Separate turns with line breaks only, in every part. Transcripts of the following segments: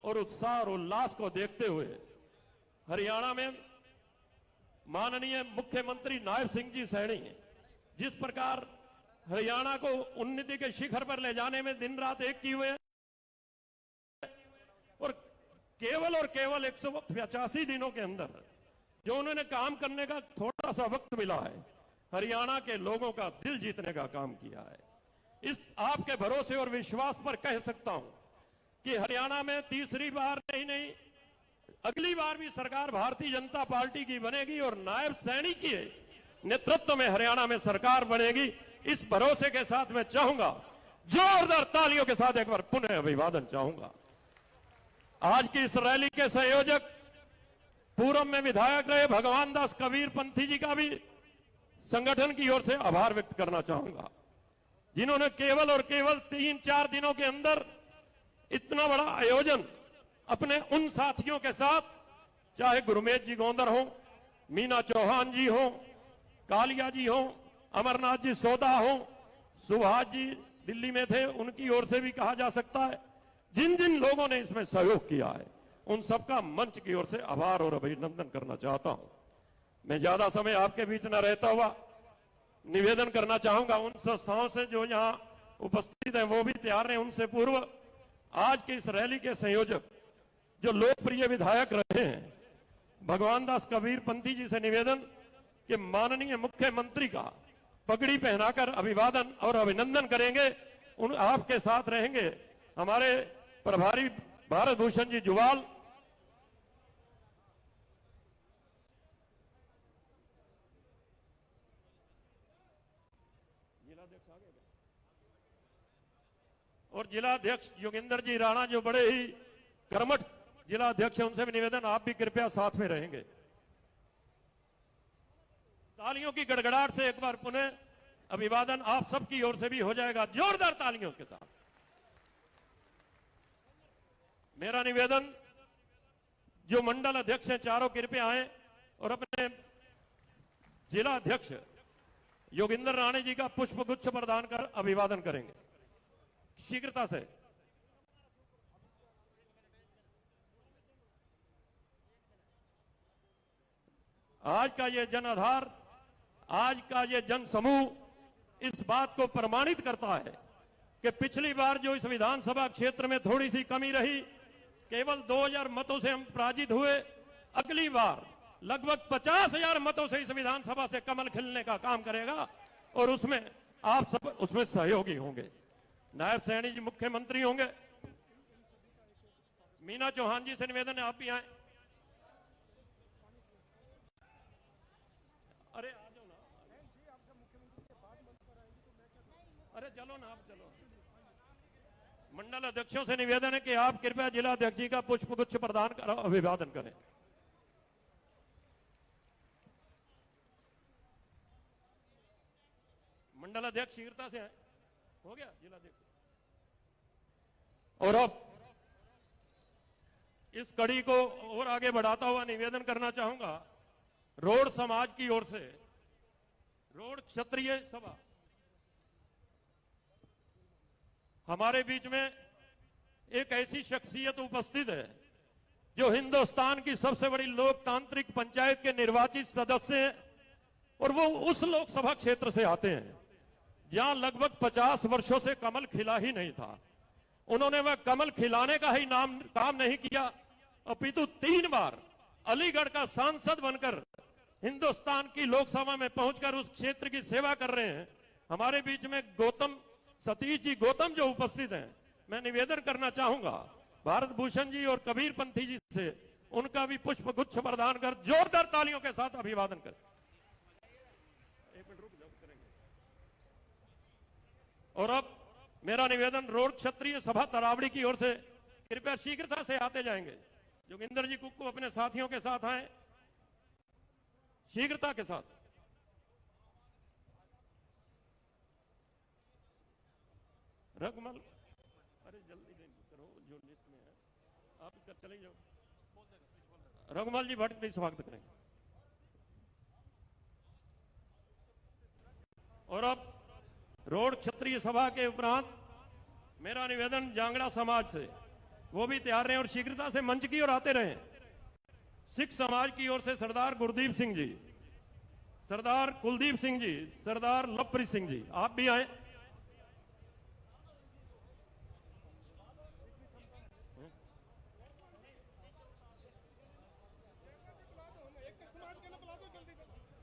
और उत्साह और उल्लास को देखते हुए हरियाणा में माननीय मुख्यमंत्री नायब सिंह जी सैनी जिस प्रकार हरियाणा को उन्नति के शिखर पर ले जाने में दिन रात एक किए हुए हैं और केवल 185 दिनों के अंदर जो उन्होंने काम करने का थोड़ा सा वक्त मिला है, हरियाणा के लोगों का दिल जीतने का काम किया है। इस आपके भरोसे और विश्वास पर कह सकता हूं कि हरियाणा में तीसरी बार नहीं अगली बार भी सरकार भारतीय जनता पार्टी की बनेगी और नायब सैनी के नेतृत्व में हरियाणा में सरकार बनेगी। इस भरोसे के साथ मैं चाहूंगा, जोरदार तालियों के साथ एक बार पुनः अभिवादन चाहूंगा। आज की इस रैली के संयोजक पूर्व में विधायक रहे भगवान दास कबीर पंथी जी का भी संगठन की ओर से आभार व्यक्त करना चाहूंगा, जिन्होंने केवल और केवल 3-4 दिनों के अंदर इतना बड़ा आयोजन अपने उन साथियों के साथ, चाहे गुरमेज जी गोंदर हो, मीना चौहान जी हो, कालिया जी हो, अमरनाथ जी सोदा हो, सुभाष जी दिल्ली में थे, उनकी ओर से भी कहा जा सकता है। जिन जिन लोगों ने इसमें सहयोग किया है उन सबका मंच की ओर से आभार और अभिनंदन करना चाहता हूं। मैं ज्यादा समय आपके बीच न रहता हुआ निवेदन करना चाहूंगा उन संस्थाओं से जो यहां उपस्थित हैं, वो भी तैयार हैं। उनसे पूर्व आज की इस रैली के संयोजक जो लोकप्रिय विधायक रहे हैं भगवान दास कबीर पंथी जी से निवेदन कि माननीय मुख्यमंत्री का पगड़ी पहनाकर अभिवादन और अभिनंदन करेंगे। उन आपके साथ रहेंगे हमारे प्रभारी भारत भूषण जी जुवाल, और जिला अध्यक्ष योगेंद्र जी राणा जो बड़े ही कर्मठ जिला अध्यक्ष है, उनसे भी निवेदन आप भी कृपया साथ में रहेंगे। तालियों की गड़गड़ाहट से एक बार पुनः अभिवादन आप सबकी ओर से भी हो जाएगा, जोरदार तालियों के साथ। मेरा निवेदन जो मंडल अध्यक्ष हैं चारों कृपया आए और अपने जिला अध्यक्ष योगेंद्र राणे जी का पुष्प गुच्छ प्रदान कर अभिवादन करेंगे शीघ्रता से। आज का ये जन आधार, आज का ये जन समूह इस बात को प्रमाणित करता है कि पिछली बार जो इस विधानसभा क्षेत्र में थोड़ी सी कमी रही, केवल 2000 मतों से हम पराजित हुए, अगली बार लगभग 50,000 मतों से इस विधानसभा से कमल खिलने का काम करेगा और उसमें आप सब उसमें सहयोगी होंगे। नायब सैनी जी मुख्यमंत्री होंगे। मीना चौहान जी से निवेदन है आप भी आए। अरे आ जाओ ना, अरे चलो ना, आप चलो। मंडल अध्यक्षों से निवेदन है कि आप कृपया जिला अध्यक्ष जी का पुष्प गुच्छ प्रदान कर अभिवादन करें। मंडल अध्यक्ष शीघ्रता से आए। हो गया जिला अध्यक्ष। और अब इस कड़ी को और आगे बढ़ाता हुआ निवेदन करना चाहूंगा रोड समाज की ओर से, रोड क्षत्रिय सभा हमारे बीच में एक ऐसी शख्सियत उपस्थित है जो हिंदुस्तान की सबसे बड़ी लोकतांत्रिक पंचायत के निर्वाचित सदस्य हैं और वो उस लोकसभा क्षेत्र से आते हैं जहां लगभग 50 वर्षों से कमल खिला ही नहीं था। उन्होंने वह कमल खिलाने का ही काम नहीं किया, अपितु 3 बार अलीगढ़ का सांसद बनकर हिंदुस्तान की लोकसभा में पहुंचकर उस क्षेत्र की सेवा कर रहे हैं। हमारे बीच में सतीश जी गौतम जो उपस्थित हैं, मैं निवेदन करना चाहूंगा भारत भूषण जी और कबीर पंथी जी से उनका भी पुष्प गुच्छ प्रदान कर जोरदार तालियों के साथ अभिवादन कर। एक मिनट रुक जाओ, करेंगे। और अब मेरा निवेदन रोड क्षत्रिय सभा तरावड़ी की ओर से कृपया शीघ्रता से आते जाएंगे। जोगिंदर जी कुक्कू अपने साथियों के साथ आए शीघ्रता के साथ। रघुमल, अरे जल्दी करो जो लिस्ट में है, आप चले जाओ। रघुमल जी भट्ट भी स्वागत करेंगे। और अब रोड क्षत्रिय सभा के उपरांत मेरा निवेदन जांगड़ा समाज से वो भी तैयार रहे और शीघ्रता से मंच की ओर आते रहे। सिख समाज की ओर से सरदार गुरदीप सिंह जी, सरदार कुलदीप सिंह जी, सरदार लवप्रीत सिंह जी, आप भी आए।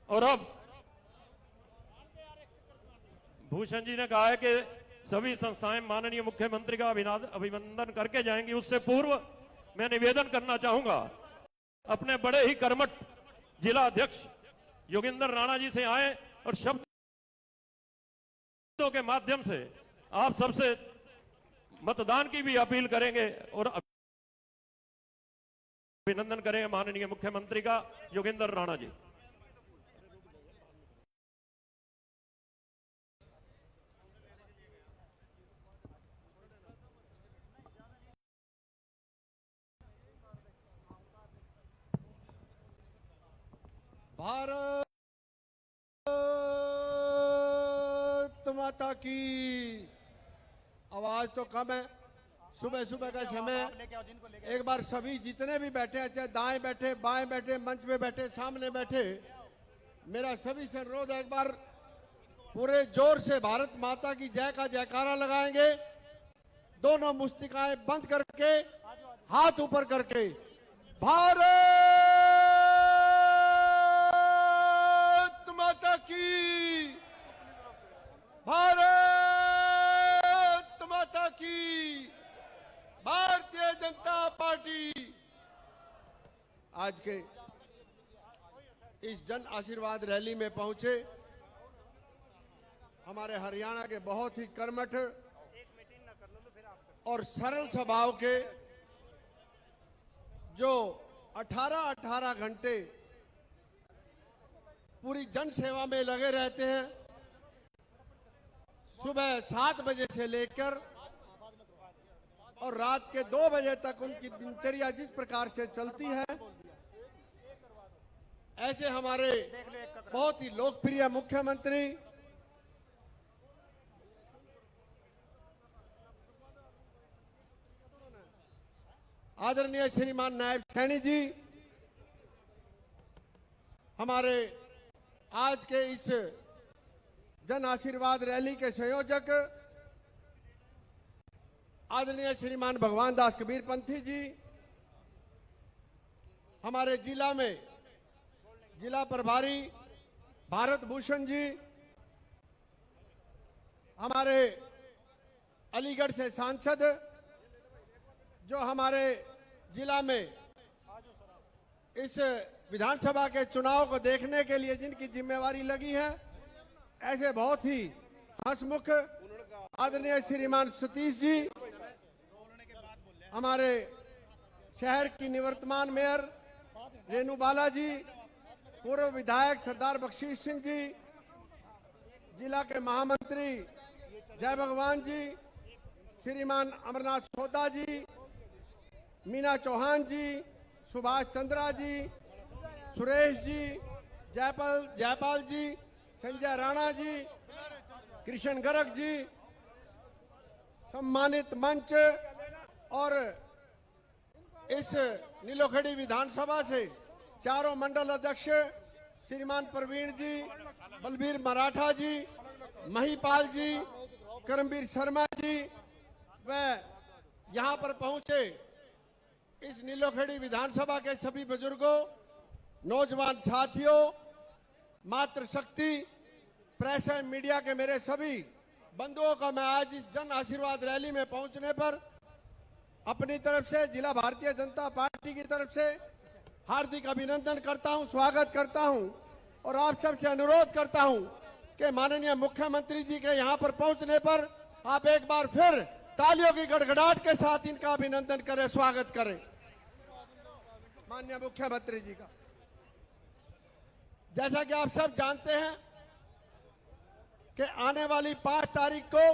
और अब भूषण जी ने कहा है कि सभी संस्थाएं माननीय मुख्यमंत्री का अभिनंदन करके जाएंगी। उससे पूर्व मैं निवेदन करना चाहूंगा अपने बड़े ही कर्मठ जिला अध्यक्ष योगेंद्र राणा जी से आए और शब्दों के माध्यम से आप सबसे मतदान की भी अपील करेंगे और अभिनंदन करेंगे माननीय मुख्यमंत्री का योगेंद्र राणा जी।
भारत माता की। आवाज तो कम है, सुबह सुबह का समय। एक बार सभी जितने भी बैठे हैं, चाहे दाएं बैठे, बाएं बैठे, मंच में बैठे, सामने बैठे, मेरा सभी से अनुरोध है, एक बार पूरे जोर से भारत माता की जय का जयकारा लगाएंगे। दोनों मुस्तिकाएं बंद करके, हाथ ऊपर करके, भारत माता की, भारत माता की, भारतीय जनता पार्टी। आज के इस जन आशीर्वाद रैली में पहुंचे हमारे हरियाणा के बहुत ही कर्मठ और सरल स्वभाव के, जो 18-18 घंटे पूरी जन सेवा में लगे रहते हैं। सुबह 7 बजे से लेकर और रात के 2 बजे तक उनकी दिनचर्या जिस प्रकार से चलती है, ऐसे हमारे बहुत ही लोकप्रिय मुख्यमंत्री आदरणीय श्रीमान नायब सैनी जी, हमारे आज के इस जन आशीर्वाद रैली के संयोजक आदरणीय श्रीमान भगवान दास कबीर पंथी जी, हमारे जिला में जिला प्रभारी भारत भूषण जी, हमारे अलीगढ़ से सांसद जो हमारे जिला में इस विधानसभा के चुनाव को देखने के लिए जिनकी जिम्मेवारी लगी है, ऐसे बहुत ही हंसमुख आदरणीय श्रीमान सतीश जी, हमारे शहर की निवर्तमान मेयर रेणु बाला जी, पूर्व विधायक सरदार बख्शीश सिंह जी, जिला के महामंत्री जय भगवान जी, श्रीमान अमरनाथ सोदा जी, मीना चौहान जी, सुभाष चंद्रा जी, सुरेश जी, जयपाल जी, संजय राणा जी, कृष्ण गर्ग जी, सम्मानित मंच और इस नीलोखड़ी विधानसभा से चारों मंडल अध्यक्ष श्रीमान प्रवीण जी, बलबीर मराठा जी, महिपाल जी, करमवीर शर्मा जी व यहाँ पर पहुंचे इस नीलोखड़ी विधानसभा के सभी बुजुर्गों, नौजवान साथियों, मातृशक्ति, प्रेस एवं मीडिया के मेरे सभी बंधुओं का मैं आज इस जन आशीर्वाद रैली में पहुंचने पर अपनी तरफ से, जिला भारतीय जनता पार्टी की तरफ से हार्दिक अभिनंदन करता हूं, स्वागत करता हूं और आप सबसे अनुरोध करता हूं कि माननीय मुख्यमंत्री जी के यहां पर पहुंचने पर आप एक बार फिर तालियों की गड़गड़ाहट के साथ इनका अभिनंदन करें, स्वागत करें। माननीय मुख्यमंत्री जी का, जैसा कि आप सब जानते हैं कि आने वाली 5 तारीख को,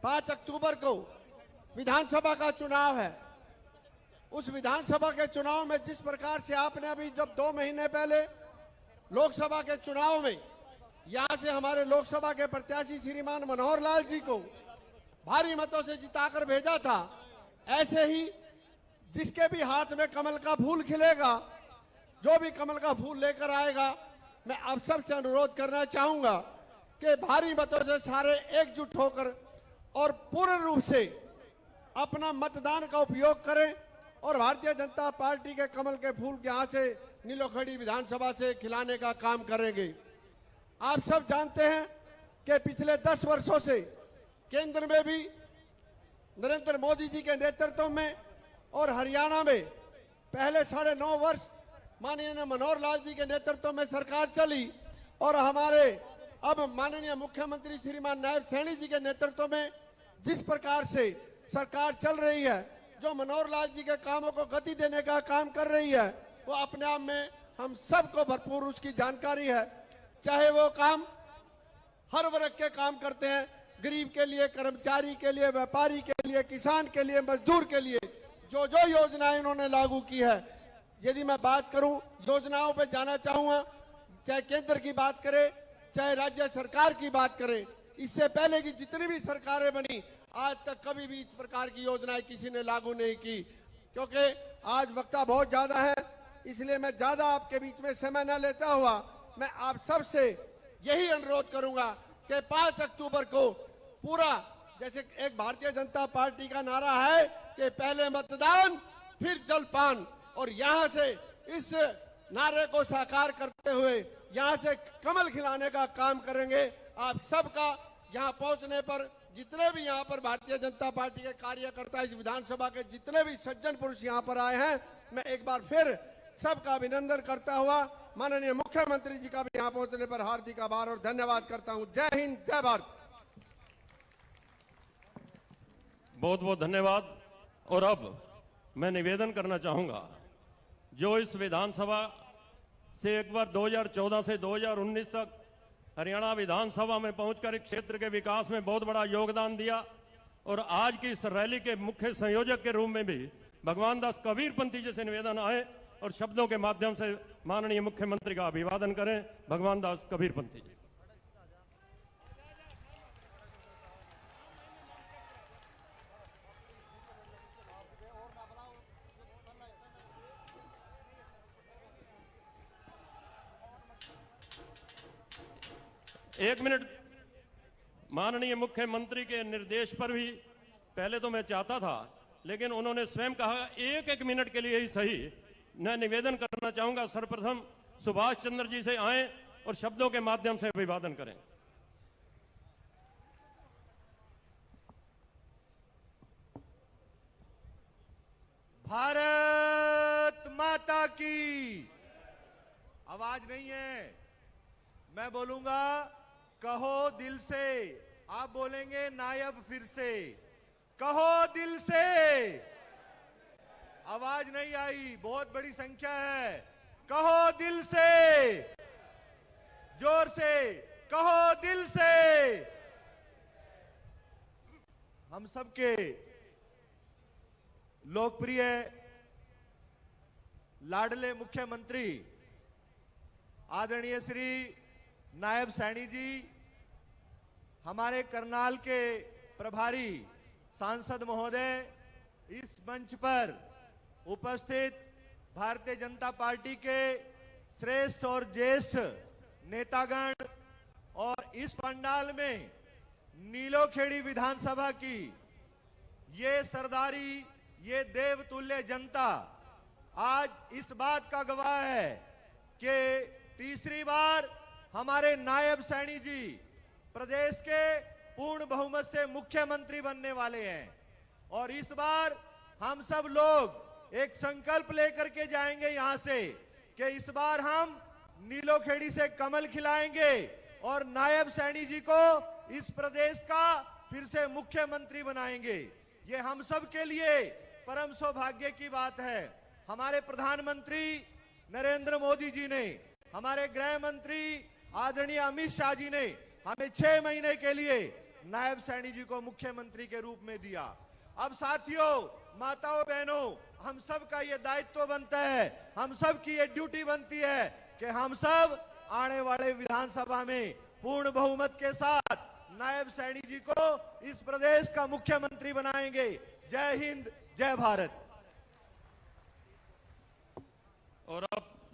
5 अक्टूबर को विधानसभा का चुनाव है। उस विधानसभा के चुनाव में जिस प्रकार से आपने अभी जब 2 महीने पहले लोकसभा के चुनाव में यहां से हमारे लोकसभा के प्रत्याशी श्रीमान मनोहर लाल जी को भारी मतों से जिताकर भेजा था, ऐसे ही जिसके भी हाथ में कमल का फूल खिलेगा, जो भी कमल का फूल लेकर आएगा, मैं आप सबसे अनुरोध करना चाहूंगा कि भारी मतों से सारे एकजुट होकर और पूर्ण रूप से अपना मतदान का उपयोग करें और भारतीय जनता पार्टी के कमल के फूल यहाँ से नीलोखेड़ी विधानसभा से खिलाने का काम करेंगे। आप सब जानते हैं कि पिछले 10 वर्षों से केंद्र में भी नरेंद्र मोदी जी के नेतृत्व में और हरियाणा में पहले 9.5 वर्ष माननीय मनोहर लाल जी के नेतृत्व में सरकार चली और हमारे अब माननीय मुख्यमंत्री श्रीमान नायब सैनी जी के नेतृत्व में जिस प्रकार से सरकार चल रही है, जो मनोहर लाल जी के कामों को गति देने का काम कर रही है, वो अपने आप में हम सबको भरपूर उसकी जानकारी है। चाहे वो काम हर वर्ग के काम करते हैं, गरीब के लिए, कर्मचारी के लिए, व्यापारी के लिए, किसान के लिए, मजदूर के लिए, जो जो योजनाएं इन्होंने लागू की है। यदि मैं बात करूं योजनाओं पे जाना चाहूंगा, चाहे केंद्र की बात करें, चाहे राज्य सरकार की बात करें, इससे पहले की जितनी भी सरकारें बनी आज तक कभी भी इस प्रकार की योजनाएं किसी ने लागू नहीं की। क्योंकि आज वक्ता बहुत ज्यादा है, इसलिए मैं ज्यादा आपके बीच में समय न लेता हुआ मैं आप सबसे यही अनुरोध करूंगा कि 5 अक्टूबर को पूरा, जैसे एक भारतीय जनता पार्टी का नारा है कि पहले मतदान फिर जलपान, और यहां से इस नारे को साकार करते हुए यहां से कमल खिलाने का काम करेंगे। आप सबका यहां पहुंचने पर, जितने भी यहां पर भारतीय जनता पार्टी के कार्यकर्ता, इस विधानसभा के जितने भी सज्जन पुरुष यहां पर आए हैं, मैं एक बार फिर सबका अभिनंदन करता हुआ माननीय मुख्यमंत्री जी का भी यहां पहुंचने पर हार्दिक आभार और धन्यवाद करता हूं। जय हिंद, जय भारत।
बहुत बहुत धन्यवाद। और अब मैं निवेदन करना चाहूंगा, जो इस विधानसभा से एक बार 2014 से 2019 तक हरियाणा विधानसभा में पहुंचकर इस क्षेत्र के विकास में बहुत बड़ा योगदान दिया और आज की इस रैली के मुख्य संयोजक के रूप में भी भगवान दास कबीरपंथी जी से निवेदन आए और शब्दों के माध्यम से माननीय मुख्यमंत्री का अभिवादन करें। भगवान दास कबीरपंथी जी। एक मिनट। माननीय मुख्यमंत्री के निर्देश पर भी पहले तो मैं चाहता था, लेकिन उन्होंने स्वयं कहा 1-1 मिनट के लिए ही सही, मैं निवेदन करना चाहूंगा सर्वप्रथम सुभाष चंद्र जी से आए और शब्दों के माध्यम से अभिवादन करें।
भारत माता की। आवाज नहीं है, मैं बोलूंगा कहो दिल से, आप बोलेंगे नायब फिर से, कहो दिल से। आवाज नहीं आई, बहुत बड़ी संख्या है, कहो दिल से, जोर से कहो दिल से। हम सबके लोकप्रिय लाडले मुख्यमंत्री आदरणीय श्री नायब सैनी जी, हमारे करनाल के प्रभारी सांसद महोदय, इस मंच पर उपस्थित भारतीय जनता पार्टी के श्रेष्ठ और ज्येष्ठ नेतागण और इस पंडाल में नीलोखेड़ी विधानसभा की ये सरदारी, ये देवतुल्य जनता आज इस बात का गवाह है कि तीसरी बार हमारे नायब सैनी जी प्रदेश के पूर्ण बहुमत से मुख्यमंत्री बनने वाले हैं। और इस बार हम सब लोग एक संकल्प लेकर के जाएंगे यहां से कि इस बार हम नीलोखेड़ी से कमल खिलाएंगे और नायब सैनी जी को इस प्रदेश का फिर से मुख्यमंत्री बनाएंगे। ये हम सब के लिए परम सौभाग्य की बात है। हमारे प्रधानमंत्री नरेंद्र मोदी जी ने, हमारे गृह मंत्री आदरणीय अमित शाह जी ने हमें 6 महीने के लिए नायब सैनी जी को मुख्यमंत्री के रूप में दिया। अब साथियों, माताओं, बहनों, हम सब का ये दायित्व बनता है, हम सब की ये ड्यूटी बनती है कि हम सब आने वाले विधानसभा में पूर्ण बहुमत के साथ नायब सैनी जी को इस प्रदेश का मुख्यमंत्री बनाएंगे। जय हिंद, जय भारत।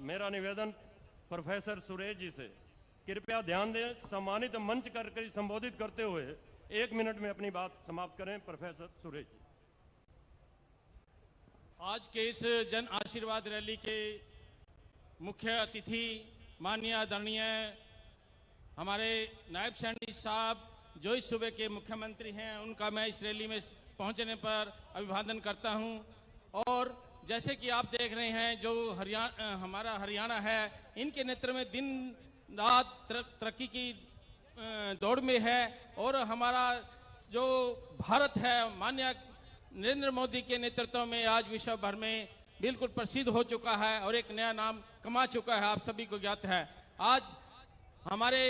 मेरा निवेदन प्रोफेसर सुरेश जी से कृपया ध्यान दें, सम्मानित मंच करके संबोधित करते हुए 1 मिनट में अपनी बात समाप्त करें। प्रोफेसर सुरेश जी।
आज के इस जन आशीर्वाद रैली के मुख्य अतिथि माननीय आदरणीय हमारे नायब सैनी साहब जो इस सूबे के मुख्यमंत्री हैं, उनका मैं इस रैली में पहुंचने पर अभिवादन करता हूं। और जैसे कि आप देख रहे हैं, जो हमारा हरियाणा है, इनके नेतृत्व में दिन रात तरक्की की दौड़ में है। और हमारा जो भारत है, माननीय नरेंद्र मोदी के नेतृत्व में आज विश्व भर में बिल्कुल प्रसिद्ध हो चुका है और एक नया नाम कमा चुका है, आप सभी को ज्ञात है। आज हमारे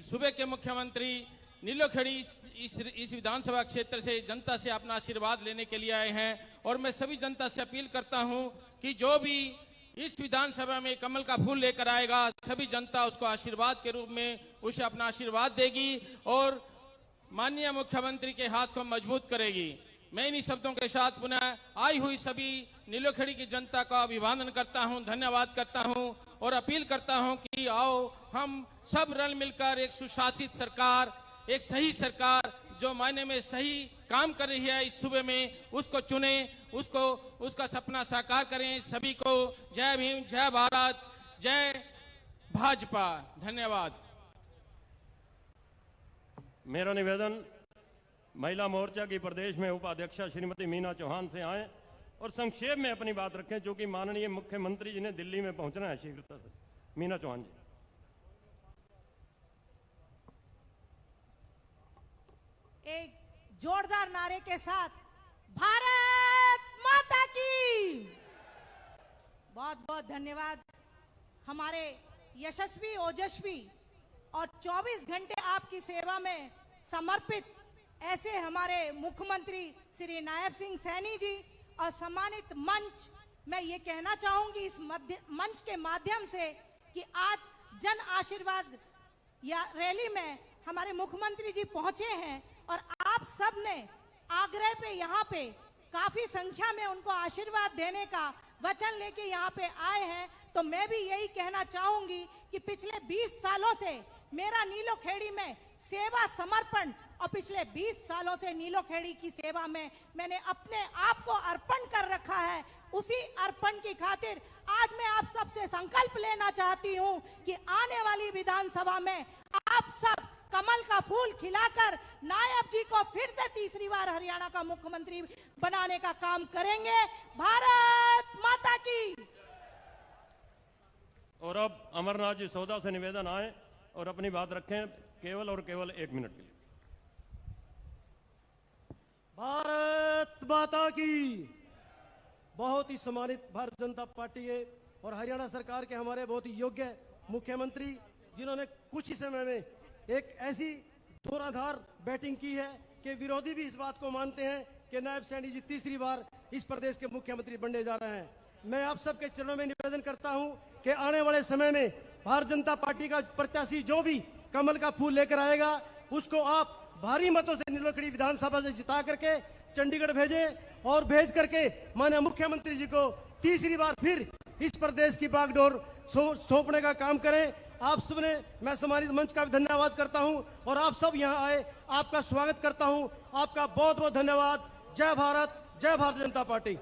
सूबे के मुख्यमंत्री नीलोखेड़ी इस विधानसभा क्षेत्र से जनता से अपना आशीर्वाद लेने के लिए आए हैं। और मैं सभी जनता से अपील करता हूं कि जो भी इस विधानसभा में कमल का फूल लेकर आएगा, सभी जनता उसको आशीर्वाद के रूप में उसे अपना आशीर्वाद देगी और माननीय मुख्यमंत्री के हाथ को मजबूत करेगी। मैं इन्हीं शब्दों के साथ पुनः आई हुई सभी नीलोखेड़ी की जनता का अभिवादन करता हूं, धन्यवाद करता हूं और अपील करता हूं कि आओ हम सब रल मिलकर एक सुशासित सरकार, एक सही सरकार जो मायने में सही काम कर रही है इस सूबे में, उसको चुने, उसका सपना साकार करें। सभी को जय भीम, जय भारत, जय भाजपा। धन्यवाद।
मेरा निवेदन महिला मोर्चा की प्रदेश में उपाध्यक्षा श्रीमती मीना चौहान से आए और संक्षेप में अपनी बात रखें, जो कि माननीय मुख्यमंत्री जी ने दिल्ली में पहुंचना है शीघ्रता से। मीना चौहान जी।
एक जोरदार नारे के साथ भारत माता की। बहुत बहुत धन्यवाद। हमारे यशस्वी, ओजस्वी और 24 घंटे आपकी सेवा में समर्पित ऐसे हमारे मुख्यमंत्री श्री नायब सिंह सैनी जी और सम्मानित मंच, मैं ये कहना चाहूंगी इस मंच के माध्यम से कि आज जन आशीर्वाद या रैली में हमारे मुख्यमंत्री जी पहुंचे हैं और आप सब ने आग्रह पे यहाँ पे काफी संख्या में उनको आशीर्वाद देने का वचन लेके यहाँ पे आए हैं। तो मैं भी यही कहना चाहूंगी कि पिछले 20 सालों से मेरा नीलोखेड़ी में सेवा समर्पण और पिछले 20 सालों से नीलोखेड़ी की सेवा में मैंने अपने आप को अर्पण कर रखा है। उसी अर्पण की खातिर आज मैं आप सबसे संकल्प लेना चाहती हूं कि आने वाली विधानसभा में आप सब कमल का फूल खिलाकर नायब जी को फिर से तीसरी बार हरियाणा का मुख्यमंत्री बनाने का काम करेंगे। भारत माता की।
और अब अमरनाथ जी सौदा से निवेदन आए और अपनी बात रखें केवल और केवल 1 मिनट के लिए।
भारत माता की। बहुत ही सम्मानित भारतीय जनता पार्टी है और हरियाणा सरकार के हमारे बहुत ही योग्य मुख्यमंत्री, जिन्होंने कुछ ही समय में एक ऐसी धुआंधार बैटिंग की है कि विरोधी भी इस बात को मानते हैं कि नायब सैनी जी तीसरी बार इस प्रदेश के मुख्यमंत्री बनने जा रहे हैं। मैं आप सबके चरणों में निवेदन करता हूं कि आने वाले समय में भारतीय जनता पार्टी का प्रत्याशी जो भी कमल का फूल लेकर आएगा, उसको आप भारी मतों से नीलोखेड़ी विधानसभा से जिता करके चंडीगढ़ भेजें और भेज करके माननीय मुख्यमंत्री जी को तीसरी बार फिर इस प्रदेश की बागडोर सौंपने का काम करें। आप सबने, मैं सम्मानित मंच का भी धन्यवाद करता हूं और आप सब यहां आए, आपका स्वागत करता हूं। आपका बहुत बहुत धन्यवाद। जय भारत, जय भारतीय जनता पार्टी।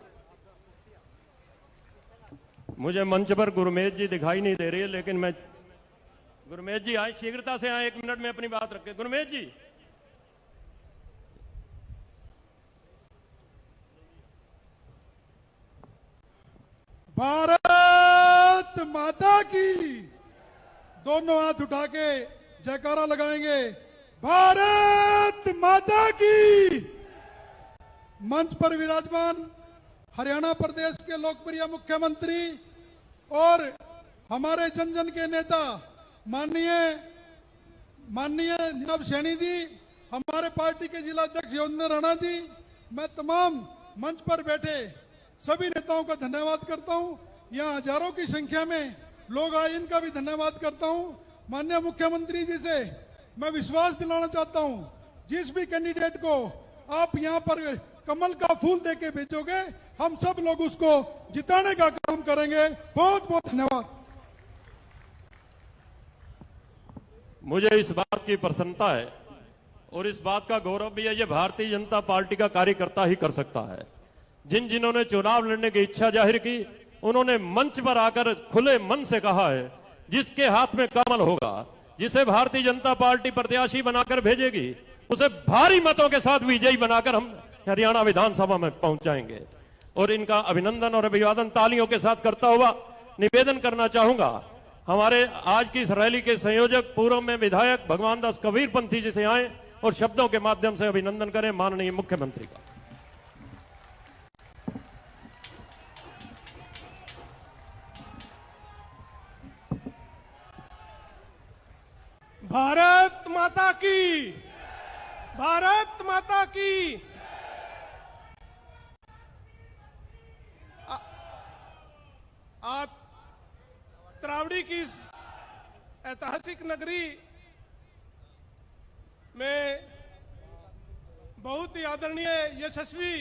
मुझे मंच पर गुरमेज जी दिखाई नहीं दे रही है, लेकिन मैं गुरमेज जी आए, शीघ्रता से आए, 1 मिनट में अपनी बात रखें। गुरमेज जी।
भारत माता की। दोनों हाथ उठा के जयकारा लगाएंगे, भारत माता की। मंच पर विराजमान हरियाणा प्रदेश के लोकप्रिय मुख्यमंत्री और हमारे जन जन के नेता माननीय नायब सैनी जी, हमारे पार्टी के जिला अध्यक्ष योगेंद्र राणा जी, मैं तमाम मंच पर बैठे सभी नेताओं का धन्यवाद करता हूं। यहाँ हजारों की संख्या में लोग आए, इनका भी धन्यवाद करता हूं। माननीय मुख्यमंत्री जी से मैं विश्वास दिलाना चाहता हूं, जिस भी कैंडिडेट को आप यहाँ पर कमल का फूल देके भेजोगे, हम सब लोग उसको जिताने का काम करेंगे। बहुत बहुत धन्यवाद।
मुझे इस बात की प्रसन्नता है और इस बात का गौरव भी है, ये भारतीय जनता पार्टी का कार्यकर्ता ही कर सकता है। जिन्होंने चुनाव लड़ने की इच्छा जाहिर की, उन्होंने मंच पर आकर खुले मन से कहा है, जिसके हाथ में कमल होगा, जिसे भारतीय जनता पार्टी प्रत्याशी बनाकर भेजेगी, उसे भारी मतों के साथ विजयी बनाकर हम हरियाणा विधानसभा में पहुंच जाएंगे। और इनका अभिनंदन और अभिवादन तालियों के साथ करता हुआ निवेदन करना चाहूंगा, हमारे आज की इस रैली के संयोजक पूर्व में विधायक भगवान दास कबीरपंथी जी से आए और शब्दों के माध्यम से अभिनंदन करें माननीय मुख्यमंत्री का।
भारत माता की, भारत माता की। आज त्रावड़ी की इस ऐतिहासिक नगरी में बहुत ही आदरणीय यशस्वी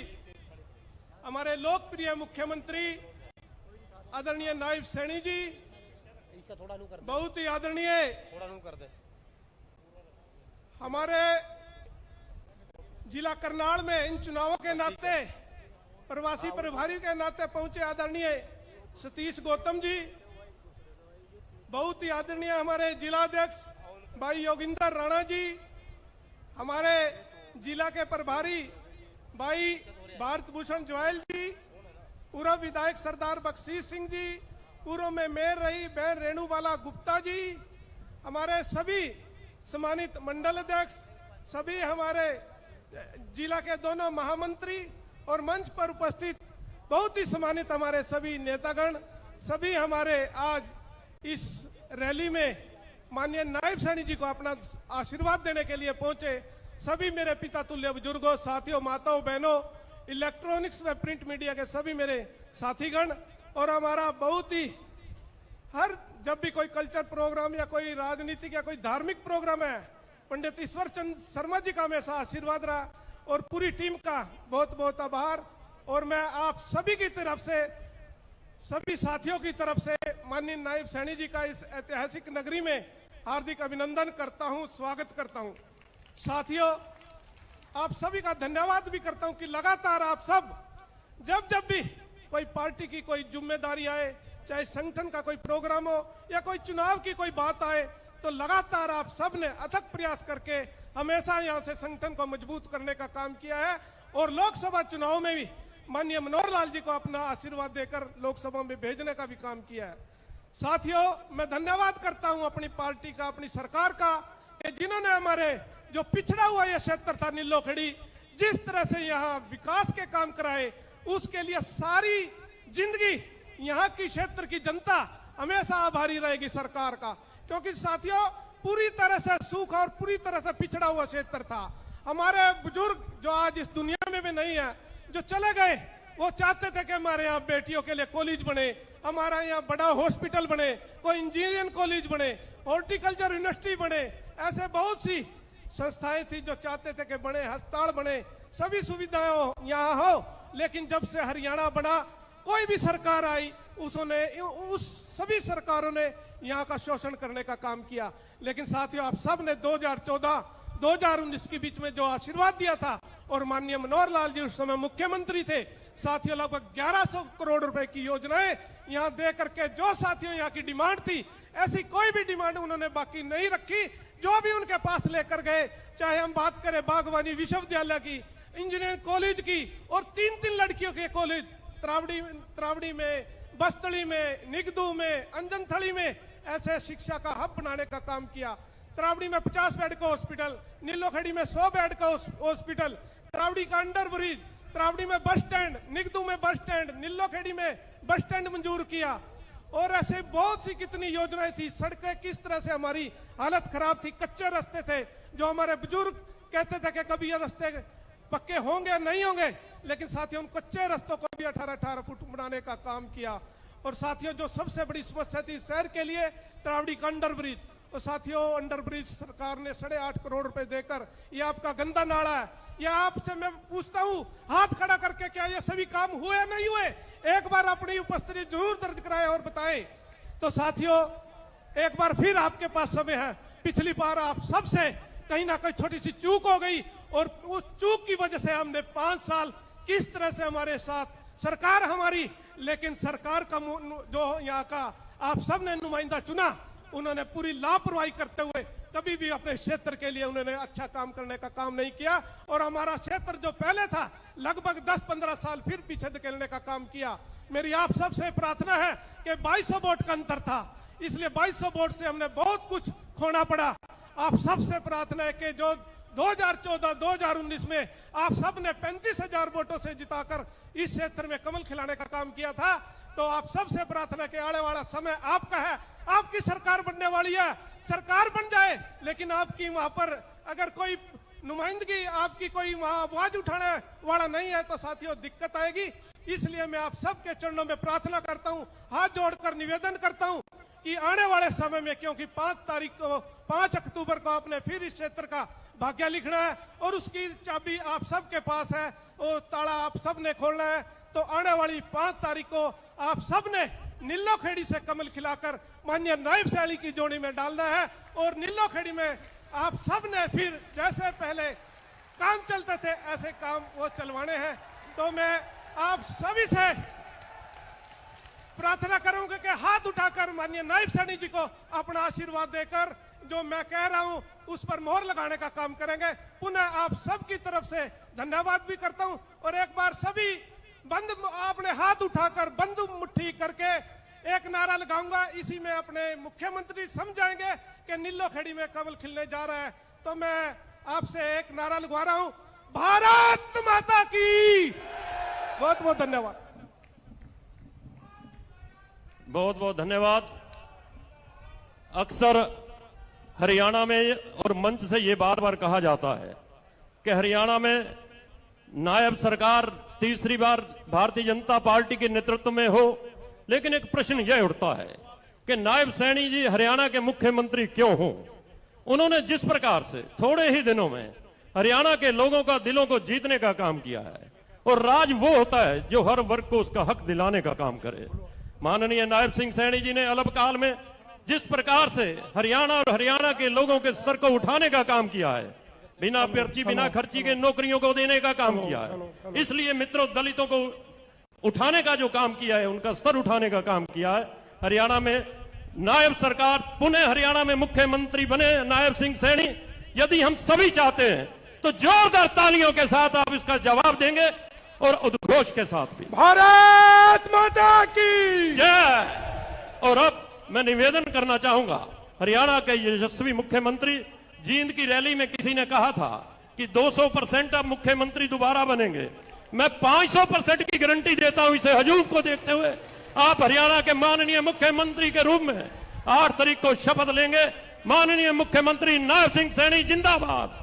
हमारे लोकप्रिय मुख्यमंत्री आदरणीय नायब सैनी जी, बहुत ही आदरणीय हमारे जिला करनाल में इन चुनावों के नाते प्रवासी प्रभारी के नाते पहुंचे आदरणीय सतीश गौतम जी, बहुत ही आदरणीय हमारे जिलाध्यक्ष भाई योगिंदर राणा जी, हमारे जिला के प्रभारी भाई भारत भूषण जोयल जी, पूर्व विधायक सरदार बख्शीश सिंह जी, पूर्व में मेयर रही बहन रेणुबाला गुप्ता जी, हमारे सभी सम्मानित मंडल अध्यक्ष, सभी हमारे जिला के दोनों महामंत्री और मंच पर उपस्थित बहुत ही सम्मानित हमारे सभी नेतागण, सभी हमारे आज इस रैली में माननीय नायब सैनी जी को अपना आशीर्वाद देने के लिए पहुंचे सभी मेरे पिता तुल्य बुजुर्गों, साथियों, माताओं, बहनों, इलेक्ट्रॉनिक्स व प्रिंट मीडिया के सभी मेरे साथीगण, और हमारा बहुत ही हर जब भी कोई कल्चर प्रोग्राम या कोई राजनीतिक या कोई धार्मिक प्रोग्राम है, पंडित ईश्वर चंद शर्मा जी का हमेशा आशीर्वाद रहा और पूरी टीम का बहुत बहुत आभार। और मैं आप सभी की तरफ से, सभी साथियों की तरफ से माननीय नायब सैनी जी का इस ऐतिहासिक नगरी में हार्दिक अभिनंदन करता हूं, स्वागत करता हूं। साथियों, आप सभी का धन्यवाद भी करता हूं कि लगातार आप सब जब भी कोई पार्टी की कोई जिम्मेदारी आए, चाहे संगठन का कोई प्रोग्राम हो या कोई चुनाव की कोई बात आए, तो लगातार आप सब ने अथक प्रयास करके हमेशा यहां से संगठन को मजबूत करने का काम किया है और लोकसभा चुनाव में भी माननीय मनोहर लाल जी को अपना आशीर्वाद देकर लोकसभा में भेजने का भी काम किया है। साथियों, मैं धन्यवाद करता हूं अपनी पार्टी का, अपनी सरकार का, कि जिन्होंने हमारे जो पिछड़ा हुआ यह क्षेत्र था नीलोखेड़ी, जिस तरह से यहाँ विकास के काम कराए, उसके लिए सारी जिंदगी यहाँ की क्षेत्र की जनता हमेशा आभारी रहेगी सरकार का। क्योंकि साथियों, पूरी तरह से सूख और पूरी तरह से पिछड़ा हुआ क्षेत्र था। हमारे बुजुर्ग जो आज इस दुनिया में भी नहीं है, जो चले गए, वो चाहते थे कि हमारे यहाँ बेटियों के लिए कॉलेज बने, हमारा यहाँ बड़ा हॉस्पिटल बने, कोई इंजीनियरिंग कॉलेज बने, हॉर्टिकल्चर यूनिवर्सिटी बने, ऐसे बहुत सी संस्थाएं थी जो चाहते थे कि बने, अस्पताल बने, सभी सुविधाएं यहाँ हो। लेकिन जब से हरियाणा बना, कोई भी सरकार आई, उस सभी सरकारों ने यहाँ का शोषण करने का काम किया। लेकिन साथियों, आप सब ने 2014-2019 के बीच में जो आशीर्वाद दिया था, और माननीय मनोहर लाल जी उस समय मुख्यमंत्री थे, साथियों लगभग 1100 करोड़ रुपए की योजनाएं यहाँ दे करके, जो साथियों यहाँ की डिमांड थी, ऐसी कोई भी डिमांड उन्होंने बाकी नहीं रखी। जो भी उनके पास लेकर गए, चाहे हम बात करें बागवानी विश्वविद्यालय की, इंजीनियरिंग कॉलेज की, और 3-3 लड़कियों के कॉलेज त्रावड़ी में, बस्तड़ी में, निगदू में, अंजनथली में, ऐसे शिक्षा का हब बनाने का काम किया। त्रावड़ी में 50 बेड का हॉस्पिटल, नीलोखेड़ी में 100 बेड का हॉस्पिटल, त्रावड़ी का अंडर ब्रिज, त्रावड़ी में बस स्टैंड, निगदू में बस स्टैंड, नीलोखेड़ी में बस स्टैंड मंजूर किया। और ऐसे बहुत सी कितनी योजनाएं थी। सड़कें किस तरह से हमारी हालत खराब थी, कच्चे रास्ते थे, जो हमारे बुजुर्ग कहते थे कि कभी ये रास्ते पक्के होंगे नहीं होंगे, लेकिन साथियों उन कच्चे रास्तों को भी 18-18 फुट बनाने का काम किया। और साथियों, जो सबसे बड़ी समस्या थी शहर के लिए, त्रावड़ी का अंडर ब्रिज, और साथियों अंडर ब्रिज सरकार ने 8.5 करोड़ रुपए देकर, ये आपका गंदा नाला है, ये आपसे मैं पूछता हूं हाथ खड़ा करके, क्या ये सभी काम हुए या नहीं हुए? एक बार अपनी उपस्थिति जरूर दर्ज कराएं और बताएं। तो साथियों, एक बार फिर आपके पास समय है। पिछली बार आप सबसे कहीं ना कहीं छोटी सी चूक हो गई और उस चूक की वजह से हमने 5 साल किस तरह से हमारे साथ सरकार हमारी, लेकिन सरकार का जो यहाँ का आप सब ने नुमाइंदा चुना, उन्होंने पूरी लापरवाही करते हुए कभी भी अपने क्षेत्र के लिए उन्होंने अच्छा काम करने का काम नहीं किया और हमारा क्षेत्र जो पहले था लगभग 10-15 साल फिर पीछे धकेलने का काम किया। मेरी आप सबसे प्रार्थना है कि 2200 वोट का अंतर था, इसलिए 2200 वोट से हमने बहुत कुछ खोना पड़ा। आप सबसे प्रार्थना है कि जो 2014-2019 में आप सब ने 35,000 वोटों से जिताकर इस क्षेत्र में कमल खिलाने का काम किया था, तो आप सबसे प्रार्थना कि आने वाला समय आपका है, आपकी सरकार बनने वाली है, सरकार बन जाए, लेकिन आपकी वहां पर अगर कोई नुमाइंदगी, आपकी कोई वहां आवाज उठाने वाला नहीं है तो साथियों दिक्कत आएगी। इसलिए मैं आप सबके चरणों में प्रार्थना करता हूं, हाथ जोड़कर निवेदन करता हूं कि आने वाले समय में, क्योंकि 5 अक्टूबर को आपने फिर इस क्षेत्र का भाग्य लिखना है और उसकी चाबी आप सबके पास है, वो ताला आप सब ने खोलना है। तो आने वाली 5 तारीख को आप सब ने नीलो खेड़ी से कमल खिलाकर माननीय नायब सैनी की जोड़ी में डालना है और नीलो खेड़ी में आप सब ने फिर जैसे पहले काम चलते थे ऐसे काम वो चलवाने हैं। तो मैं आप सभी से प्रार्थना करूंगा कि हाथ उठाकर माननीय नायब सैनी जी को अपना आशीर्वाद देकर जो मैं कह रहा हूं उस पर मोहर लगाने का काम करेंगे। पुनः आप सबकी तरफ से धन्यवाद भी करता हूं और एक बार सभी बंद आपने हाथ उठाकर बंद मुट्ठी करके एक नारा लगाऊंगा, इसी में अपने मुख्यमंत्री समझाएंगे कि नीलो खेड़ी में कमल खिलने जा रहा है। तो मैं आपसे एक नारा लगवा रहा हूं, भारत माता की। बहुत बहुत धन्यवाद।
बहुत बहुत धन्यवाद। अक्सर हरियाणा में और मंच से ये बार बार कहा जाता है कि हरियाणा में नायब सरकार तीसरी बार भारतीय जनता पार्टी के नेतृत्व में हो, लेकिन एक प्रश्न यह उठता है कि नायब सैनी जी हरियाणा के मुख्यमंत्री क्यों हो? उन्होंने जिस प्रकार से थोड़े ही दिनों में हरियाणा के लोगों का दिलों को जीतने का काम किया है, और राज वो होता है जो हर वर्ग को उसका हक दिलाने का काम करे। माननीय नायब सिंह सैनी जी ने अल्पकाल में जिस प्रकार से हरियाणा और हरियाणा के लोगों के स्तर को उठाने का काम किया है, बिना पर्ची बिना खर्ची के नौकरियों को देने का काम किया है, इसलिए मित्रों दलितों को उठाने का जो काम किया है, उनका स्तर उठाने का काम किया है। हरियाणा में नायब सरकार पुनः हरियाणा में मुख्यमंत्री बने नायब सिंह सैनी, यदि हम सभी चाहते हैं तो जोरदार तालियों के साथ आप इसका जवाब देंगे और उद्घोष के साथ भी।
भारत माता की
जय। और अब मैं निवेदन करना चाहूंगा, हरियाणा के यशस्वी मुख्यमंत्री, जींद की रैली में किसी ने कहा था कि 200% अब मुख्यमंत्री दोबारा बनेंगे। मैं 500% की गारंटी देता हूं, इसे हजूम को देखते हुए आप हरियाणा के माननीय मुख्यमंत्री के रूप में 8 तारीख को शपथ लेंगे। माननीय मुख्यमंत्री नायब सिंह सैनी जिंदाबाद।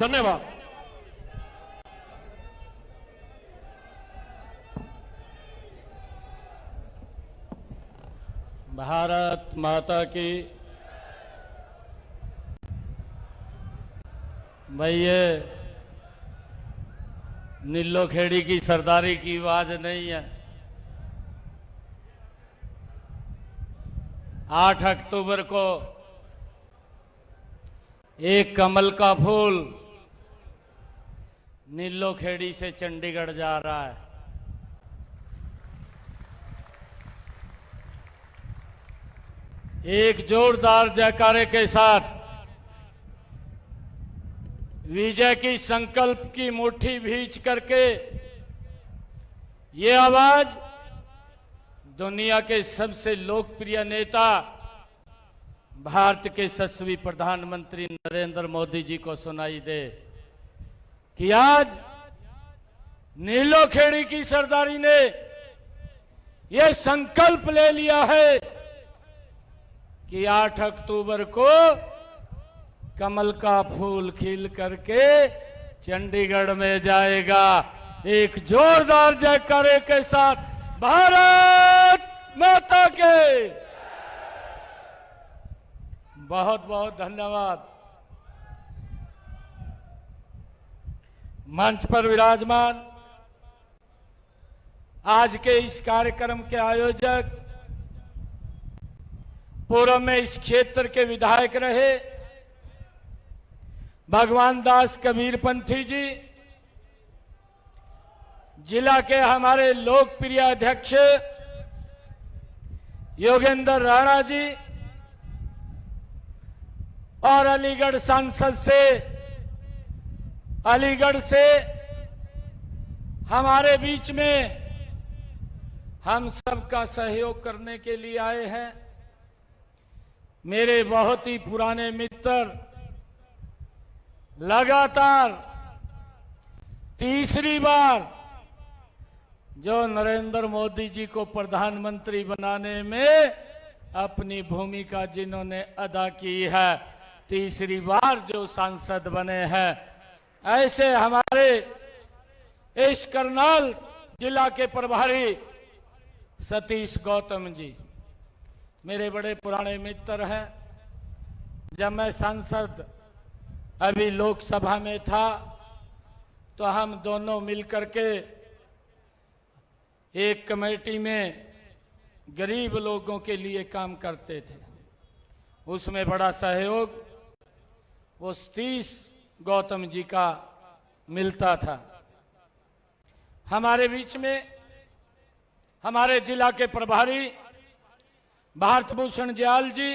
धन्यवाद।
भारत माता की। भाई ये नीलो खेड़ी की सरदारी की आवाज नहीं है। 8 अक्टूबर को एक कमल का फूल नीलो खेड़ी से चंडीगढ़ जा रहा है। एक जोरदार जयकारे के साथ विजय की संकल्प की मुट्ठी भींच करके ये आवाज दुनिया के सबसे लोकप्रिय नेता भारत के यशस्वी प्रधानमंत्री नरेंद्र मोदी जी को सुनाई दे कि आज नीलो खेड़ी की सरदारी ने यह संकल्प ले लिया है कि 8 अक्टूबर को कमल का फूल खिल करके चंडीगढ़ में जाएगा। एक जोरदार जयकारे के साथ भारत माता के। बहुत बहुत धन्यवाद। मंच पर विराजमान आज के इस कार्यक्रम के आयोजक, पूर्व में इस क्षेत्र के विधायक रहे भगवान दास कबीरपंथी जी, जिला के हमारे लोकप्रिय अध्यक्ष योगेंद्र राणा जी और अलीगढ़ सांसद से, अलीगढ़ से हमारे बीच में हम सबका सहयोग करने के लिए आए हैं मेरे बहुत ही पुराने मित्र, लगातार तीसरी बार जो नरेंद्र मोदी जी को प्रधानमंत्री बनाने में अपनी भूमिका जिन्होंने अदा की है, तीसरी बार जो सांसद बने हैं, ऐसे हमारे इस करनाल जिला के प्रभारी सतीश गौतम जी मेरे बड़े पुराने मित्र हैं। जब मैं सांसद अभी लोकसभा में था तो हम दोनों मिलकर के एक कमेटी में गरीब लोगों के लिए काम करते थे। उसमें बड़ा सहयोग वो सतीश गौतम जी का मिलता था। हमारे बीच में हमारे जिला के प्रभारी भारत भूषण ज्याल जी,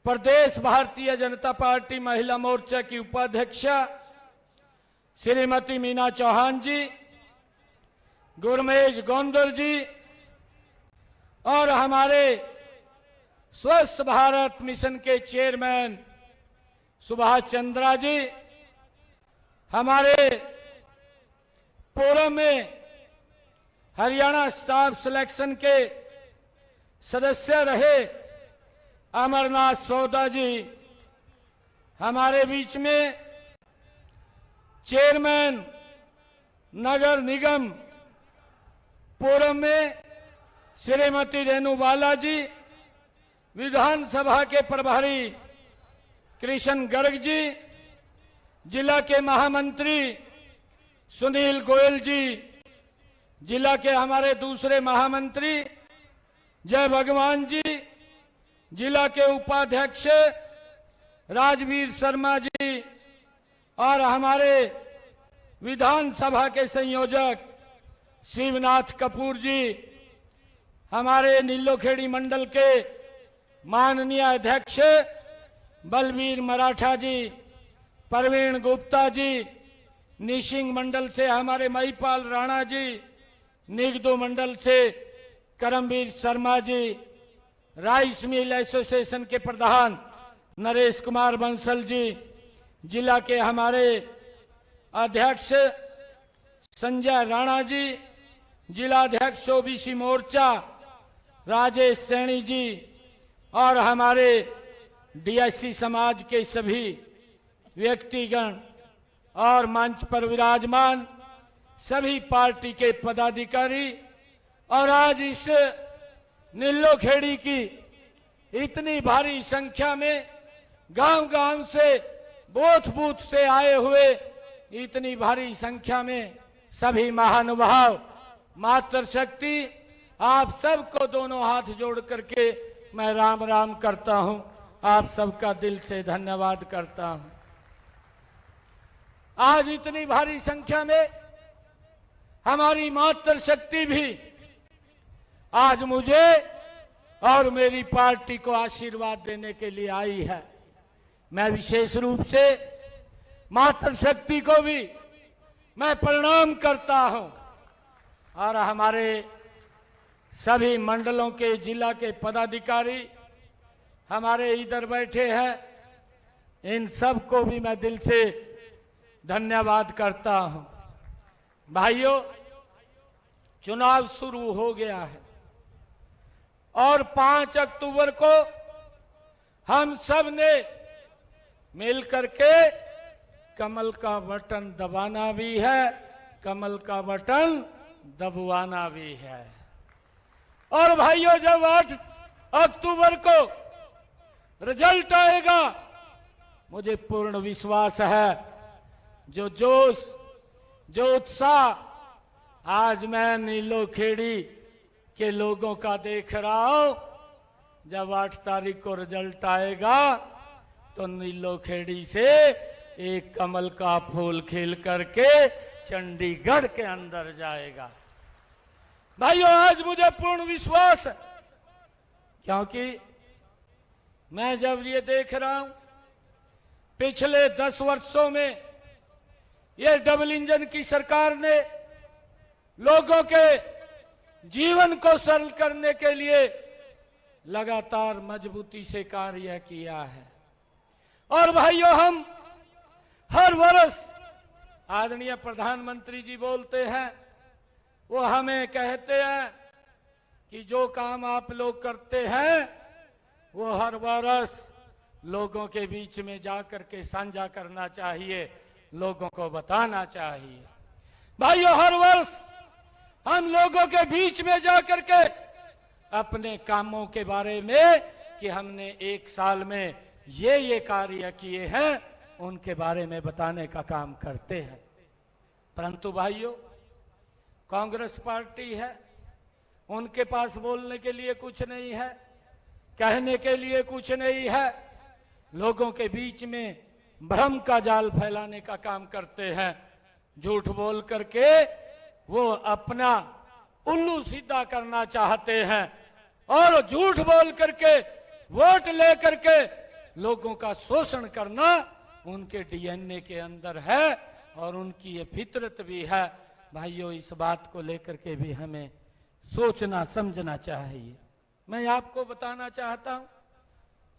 प्रदेश भारतीय जनता पार्टी महिला मोर्चा की उपाध्यक्षा श्रीमती मीना चौहान जी, गुरमेज गोंदर जी और हमारे स्वच्छ भारत मिशन के चेयरमैन सुभाष चंद्रा जी, हमारे पूर्व में हरियाणा स्टाफ सिलेक्शन के सदस्य रहे अमरनाथ सौदा जी, हमारे बीच में चेयरमैन नगर निगम पूर्व में श्रीमती रेणु बाला जी, विधानसभा के प्रभारी कृष्ण गर्ग जी, जिला के महामंत्री सुनील गोयल जी, जिला के हमारे दूसरे महामंत्री जय भगवान जी, जिला के उपाध्यक्ष राजवीर शर्मा जी और हमारे विधानसभा के संयोजक शिवनाथ कपूर जी, हमारे नीलोखेड़ी मंडल के माननीय अध्यक्ष बलबीर मराठा जी, प्रवीण गुप्ता जी, निशिंग मंडल से हमारे महिपाल राणा जी, निगदो मंडल से Karambir Sharma ji, rice mill association के प्रधान नरेश कुमार बंसल जी, जिला के हमारे अध्यक्ष संजय राणा जी, जिला अध्यक्ष ओबीसी मोर्चा राजेश सैनी जी और हमारे डीएससी समाज के सभी व्यक्तिगण और मंच पर विराजमान सभी पार्टी के पदाधिकारी और आज इस नीलोखेड़ी की इतनी भारी संख्या में गांव-गांव से बूथ से आए हुए इतनी भारी संख्या में सभी महानुभाव मातृशक्ति आप सबको दोनों हाथ जोड़ करके मैं राम राम करता हूं। आप सबका दिल से धन्यवाद करता हूं। आज इतनी भारी संख्या में हमारी मातृशक्ति भी आज मुझे और मेरी पार्टी को आशीर्वाद देने के लिए आई है। मैं विशेष रूप से मातृशक्ति को भी मैं प्रणाम करता हूं और हमारे सभी मंडलों के जिला के पदाधिकारी हमारे इधर बैठे हैं, इन सब को भी मैं दिल से धन्यवाद करता हूं। भाइयों, चुनाव शुरू हो गया है और 5 अक्टूबर को हम सब ने मिलकर के कमल का बटन दबाना भी है, कमल का बटन दबवाना भी है। और भाइयों, जब 8 अक्टूबर को रिजल्ट आएगा, मुझे पूर्ण विश्वास है जो जोश, जो उत्साह आज मैं नीलोखेड़ी के लोगों का देख रहा हूं। जब 8 तारीख को रिजल्ट आएगा तो नीलोखेड़ी से एक कमल का फूल खिल करके चंडीगढ़ के अंदर जाएगा। भाइयों, आज मुझे पूर्ण विश्वास है, क्योंकि मैं जब ये देख रहा हूं पिछले 10 वर्षों में ये डबल इंजन की सरकार ने लोगों के जीवन को सरल करने के लिए लगातार मजबूती से कार्य किया है। और भाइयों, हम हर वर्ष आदरणीय प्रधानमंत्री जी बोलते हैं, वो हमें कहते हैं कि जो काम आप लोग करते हैं वो हर वर्ष लोगों के बीच में जाकर के साझा करना चाहिए, लोगों को बताना चाहिए। भाइयों, हर वर्ष हम लोगों के बीच में जाकर के अपने कामों के बारे में कि हमने 1 साल में ये कार्य किए हैं उनके बारे में बताने का काम करते हैं। परंतु भाइयों, कांग्रेस पार्टी है, उनके पास बोलने के लिए कुछ नहीं है, कहने के लिए कुछ नहीं है, लोगों के बीच में भ्रम का जाल फैलाने का काम करते हैं। झूठ बोल करके वो अपना उल्लू सीधा करना चाहते हैं और झूठ बोल करके वोट ले करके लोगों का शोषण करना उनके डीएनए के अंदर है और उनकी ये फितरत भी है। भाइयों, इस बात को लेकर के भी हमें सोचना समझना चाहिए। मैं आपको बताना चाहता हूं,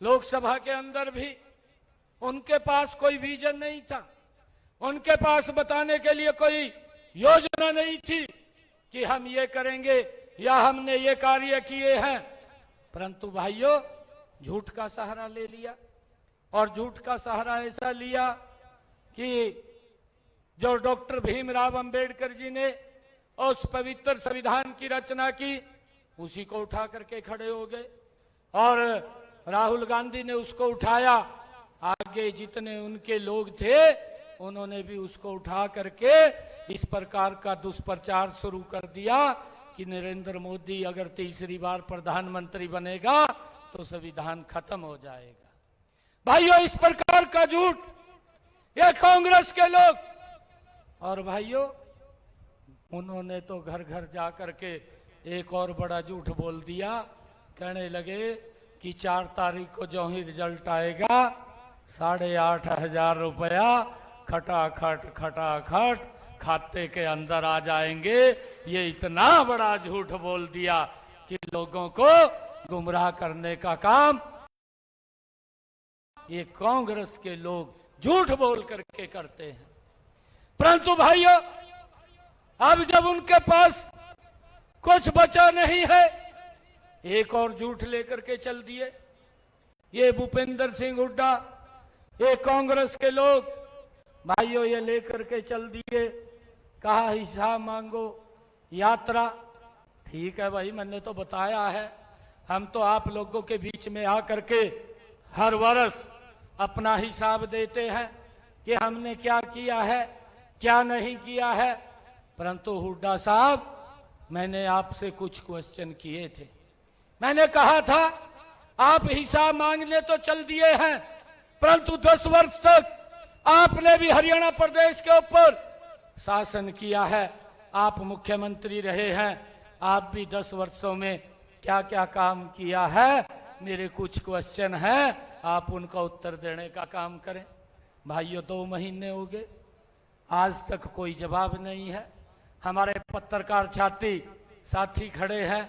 लोकसभा के अंदर भी उनके पास कोई विजन नहीं था, उनके पास बताने के लिए कोई योजना नहीं थी कि हम ये करेंगे या हमने ये कार्य किए हैं। परंतु भाइयों, झूठ का सहारा ले लिया और झूठ का सहारा ऐसा लिया कि जो डॉक्टर भीमराव अंबेडकर जी ने उस पवित्र संविधान की रचना की, उसी को उठा करके खड़े हो गए और राहुल गांधी ने उसको उठाया। आगे जितने उनके लोग थे उन्होंने भी उसको उठा करके इस प्रकार का दुष्प्रचार शुरू कर दिया कि नरेंद्र मोदी अगर तीसरी बार प्रधानमंत्री बनेगा तो संविधान खत्म हो जाएगा। भाइयों, इस प्रकार का झूठ ये कांग्रेस के लोग, और भाइयों उन्होंने तो घर घर जा करके एक और बड़ा झूठ बोल दिया। कहने लगे कि 4 तारीख को जो ही रिजल्ट आएगा 8,500 रुपया खटाखट खटाखट खाते के अंदर आ जाएंगे। ये इतना बड़ा झूठ बोल दिया कि लोगों को गुमराह करने का काम ये कांग्रेस के लोग झूठ बोल करके करते हैं। परंतु भाइयों, अब जब उनके पास कुछ बचा नहीं है, एक और झूठ लेकर के चल दिए। ये भूपेंद्र सिंह हुड्डा, ये कांग्रेस के लोग भाइयों ये लेकर के चल दिए, कहा हिसाब मांगो, यात्रा। ठीक है भाई, मैंने तो बताया है, हम तो आप लोगों के बीच में आकर के हर वर्ष अपना हिसाब देते हैं कि हमने क्या किया है क्या नहीं किया है। परंतु हुड्डा साहब, मैंने आपसे कुछ क्वेश्चन किए थे। मैंने कहा था आप हिसाब मांगने तो चल दिए हैं, परंतु 10 वर्ष तक आपने भी हरियाणा प्रदेश के ऊपर शासन किया है, आप मुख्यमंत्री रहे हैं, आप भी 10 वर्षों में क्या क्या काम किया है। मेरे कुछ क्वेश्चन हैं, आप उनका उत्तर देने का काम करें। भाइयों, 2 महीने हो गए, आज तक कोई जवाब नहीं है। हमारे पत्रकार साथी खड़े हैं,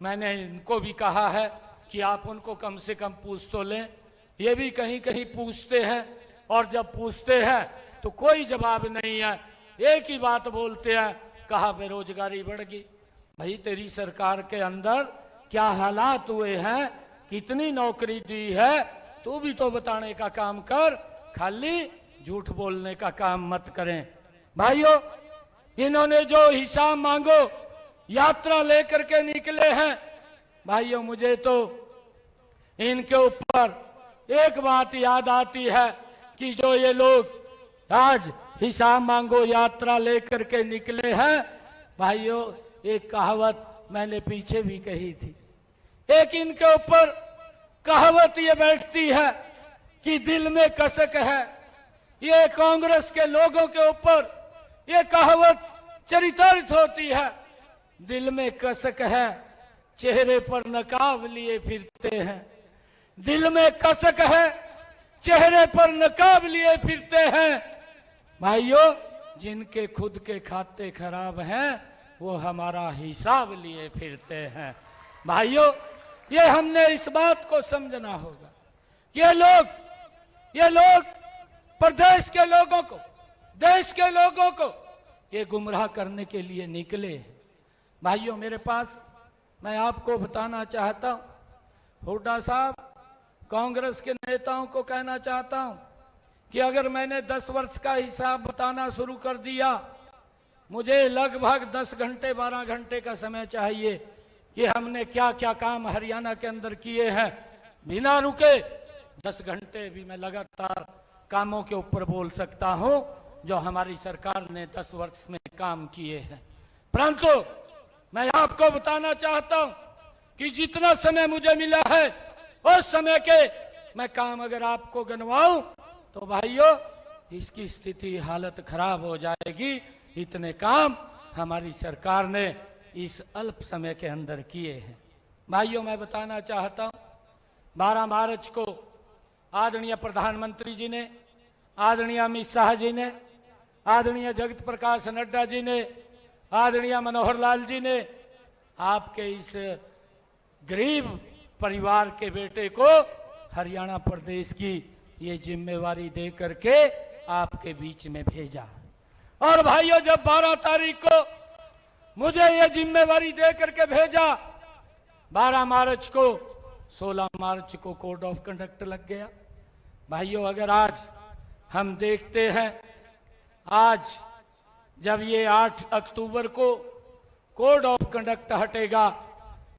मैंने इनको भी कहा है कि आप उनको कम से कम पूछ तो लें। ये भी कहीं कहीं पूछते हैं और जब पूछते हैं तो कोई जवाब नहीं है, एक ही बात बोलते हैं, कहा बेरोजगारी बढ़ गई। भाई, तेरी सरकार के अंदर क्या हालात हुए हैं, कितनी नौकरी दी है, तू भी तो बताने का काम कर, खाली झूठ बोलने का काम मत करें। भाइयों, इन्होंने जो हिसाब मांगो यात्रा लेकर के निकले हैं, भाइयों मुझे तो इनके ऊपर एक बात याद आती है कि जो ये लोग आज हिसाब मांगो यात्रा लेकर के निकले हैं। भाइयों, एक कहावत मैंने पीछे भी कही थी, एक इनके ऊपर कहावत ये बैठती है कि दिल में कसक है। ये कांग्रेस के लोगों के ऊपर ये कहावत चरितार्थ होती है, दिल में कसक है, चेहरे पर नकाब लिए फिरते हैं। दिल में कसक है, चेहरे पर नकाब लिए फिरते हैं। भाइयों, जिनके खुद के खाते खराब हैं वो हमारा हिसाब लिए फिरते हैं। भाइयों, ये हमने इस बात को समझना होगा कि ये लोग प्रदेश के लोगों को, देश के लोगों को ये गुमराह करने के लिए निकले हैं। भाइयों, मेरे पास मैं आपको बताना चाहता हूं, हुड्डा साहब, कांग्रेस के नेताओं को कहना चाहता हूं कि अगर मैंने 10 वर्ष का हिसाब बताना शुरू कर दिया, मुझे लगभग 10 घंटे 12 घंटे का समय चाहिए कि हमने क्या क्या काम हरियाणा के अंदर किए हैं। बिना रुके 10 घंटे भी मैं लगातार कामों के ऊपर बोल सकता हूं जो हमारी सरकार ने 10 वर्ष में काम किए हैं। परंतु मैं आपको बताना चाहता हूं कि जितना समय मुझे मिला है उस समय के मैं काम अगर आपको गिनवाऊं तो भाइयों इसकी स्थिति हालत खराब हो जाएगी। इतने काम हमारी सरकार ने इस अल्प समय के अंदर किए हैं। भाइयों, मैं बताना चाहता हूं 12 मार्च को आदरणीय प्रधानमंत्री जी ने, आदरणीय अमित शाह जी ने, आदरणीय जगत प्रकाश नड्डा जी ने, आदरणीय मनोहर लाल जी ने आपके इस गरीब परिवार के बेटे को हरियाणा प्रदेश की ये जिम्मेवारी दे करके आपके बीच में भेजा। और भाइयों, जब 12 तारीख को मुझे ये जिम्मेवारी दे करके भेजा, 12 मार्च को 16 मार्च को कोड ऑफ कंडक्ट लग गया। भाइयों, अगर आज हम देखते हैं, आज जब ये 8 अक्टूबर को कोड ऑफ कंडक्ट हटेगा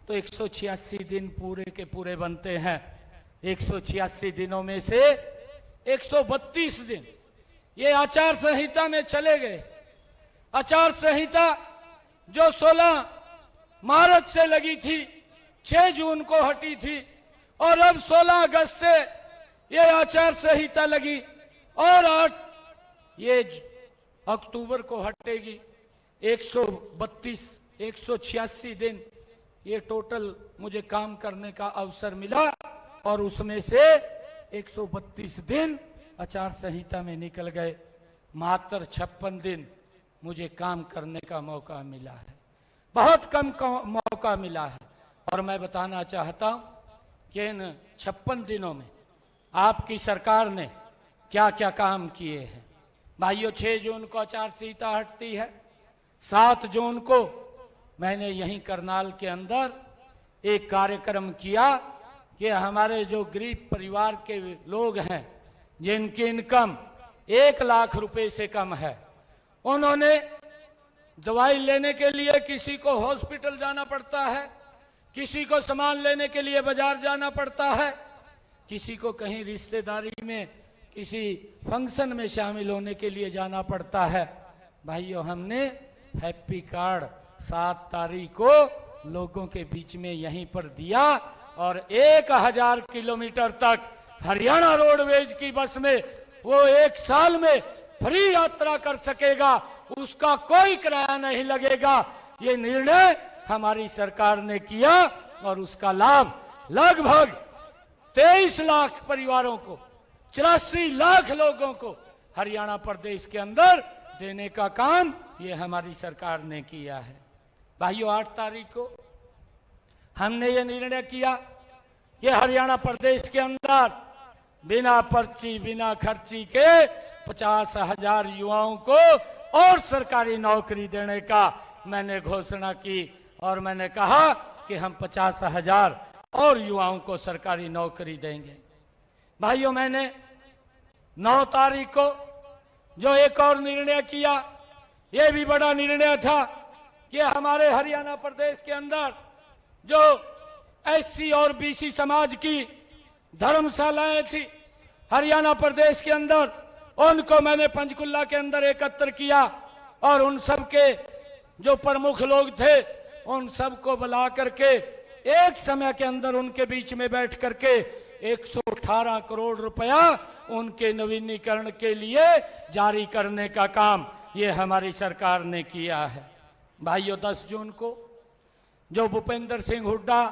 तो 186 दिन पूरे के पूरे बनते हैं। 186 दिनों में से 132 दिन ये आचार संहिता में चले गए। आचार संहिता जो 16 मार्च से लगी थी, 6 जून को हटी थी, और अब 16 अगस्त से ये आचार संहिता लगी और 8 ये अक्टूबर को हटेगी। 186 दिन ये टोटल मुझे काम करने का अवसर मिला और उसमें से 132 दिन आचार संहिता में निकल गए। मात्र 56 दिन मुझे काम करने का मौका मिला है, बहुत कम मौका मिला है। और मैं बताना चाहता हूं कि इन 56 दिनों में आपकी सरकार ने क्या क्या काम किए हैं। भाइयों, 6 जून को आचार संहिता हटती है। 7 जून को मैंने यहीं करनाल के अंदर एक कार्यक्रम किया कि हमारे जो गरीब परिवार के लोग हैं जिनकी इनकम 1 लाख रुपए से कम है, उन्होंने दवाई लेने के लिए किसी को हॉस्पिटल जाना पड़ता है, किसी को सामान लेने के लिए बाजार जाना पड़ता है, किसी को कहीं रिश्तेदारी में किसी फंक्शन में शामिल होने के लिए जाना पड़ता है। भाइयों, हमने हैप्पी कार्ड 7 तारीख को लोगों के बीच में यहीं पर दिया और 1000 किलोमीटर तक हरियाणा रोडवेज की बस में वो 1 साल में फ्री यात्रा कर सकेगा, उसका कोई किराया नहीं लगेगा। ये निर्णय हमारी सरकार ने किया और उसका लाभ लगभग 23 लाख परिवारों को, 84 लाख लोगों को हरियाणा प्रदेश के अंदर देने का काम ये हमारी सरकार ने किया है। भाइयों, 8 तारीख को हमने ये निर्णय किया कि हरियाणा प्रदेश के अंदर बिना पर्ची बिना खर्ची के 50,000 युवाओं को और सरकारी नौकरी देने का मैंने घोषणा की और मैंने कहा कि हम 50,000 और युवाओं को सरकारी नौकरी देंगे। भाइयों, मैंने 9 तारीख को जो एक और निर्णय किया, यह भी बड़ा निर्णय था कि हमारे हरियाणा प्रदेश के अंदर जो एससी और बीसी समाज की धर्मशालाएं थी हरियाणा प्रदेश के अंदर, उनको मैंने पंचकुला के अंदर एकत्र किया और उन सब के जो प्रमुख लोग थे उन सबको बुला करके एक समय के अंदर उनके बीच में बैठ करके 118 करोड़ रुपया उनके नवीनीकरण के लिए जारी करने का काम ये हमारी सरकार ने किया है। भाइयों, 10 जून को जो भूपेंद्र सिंह हुड्डा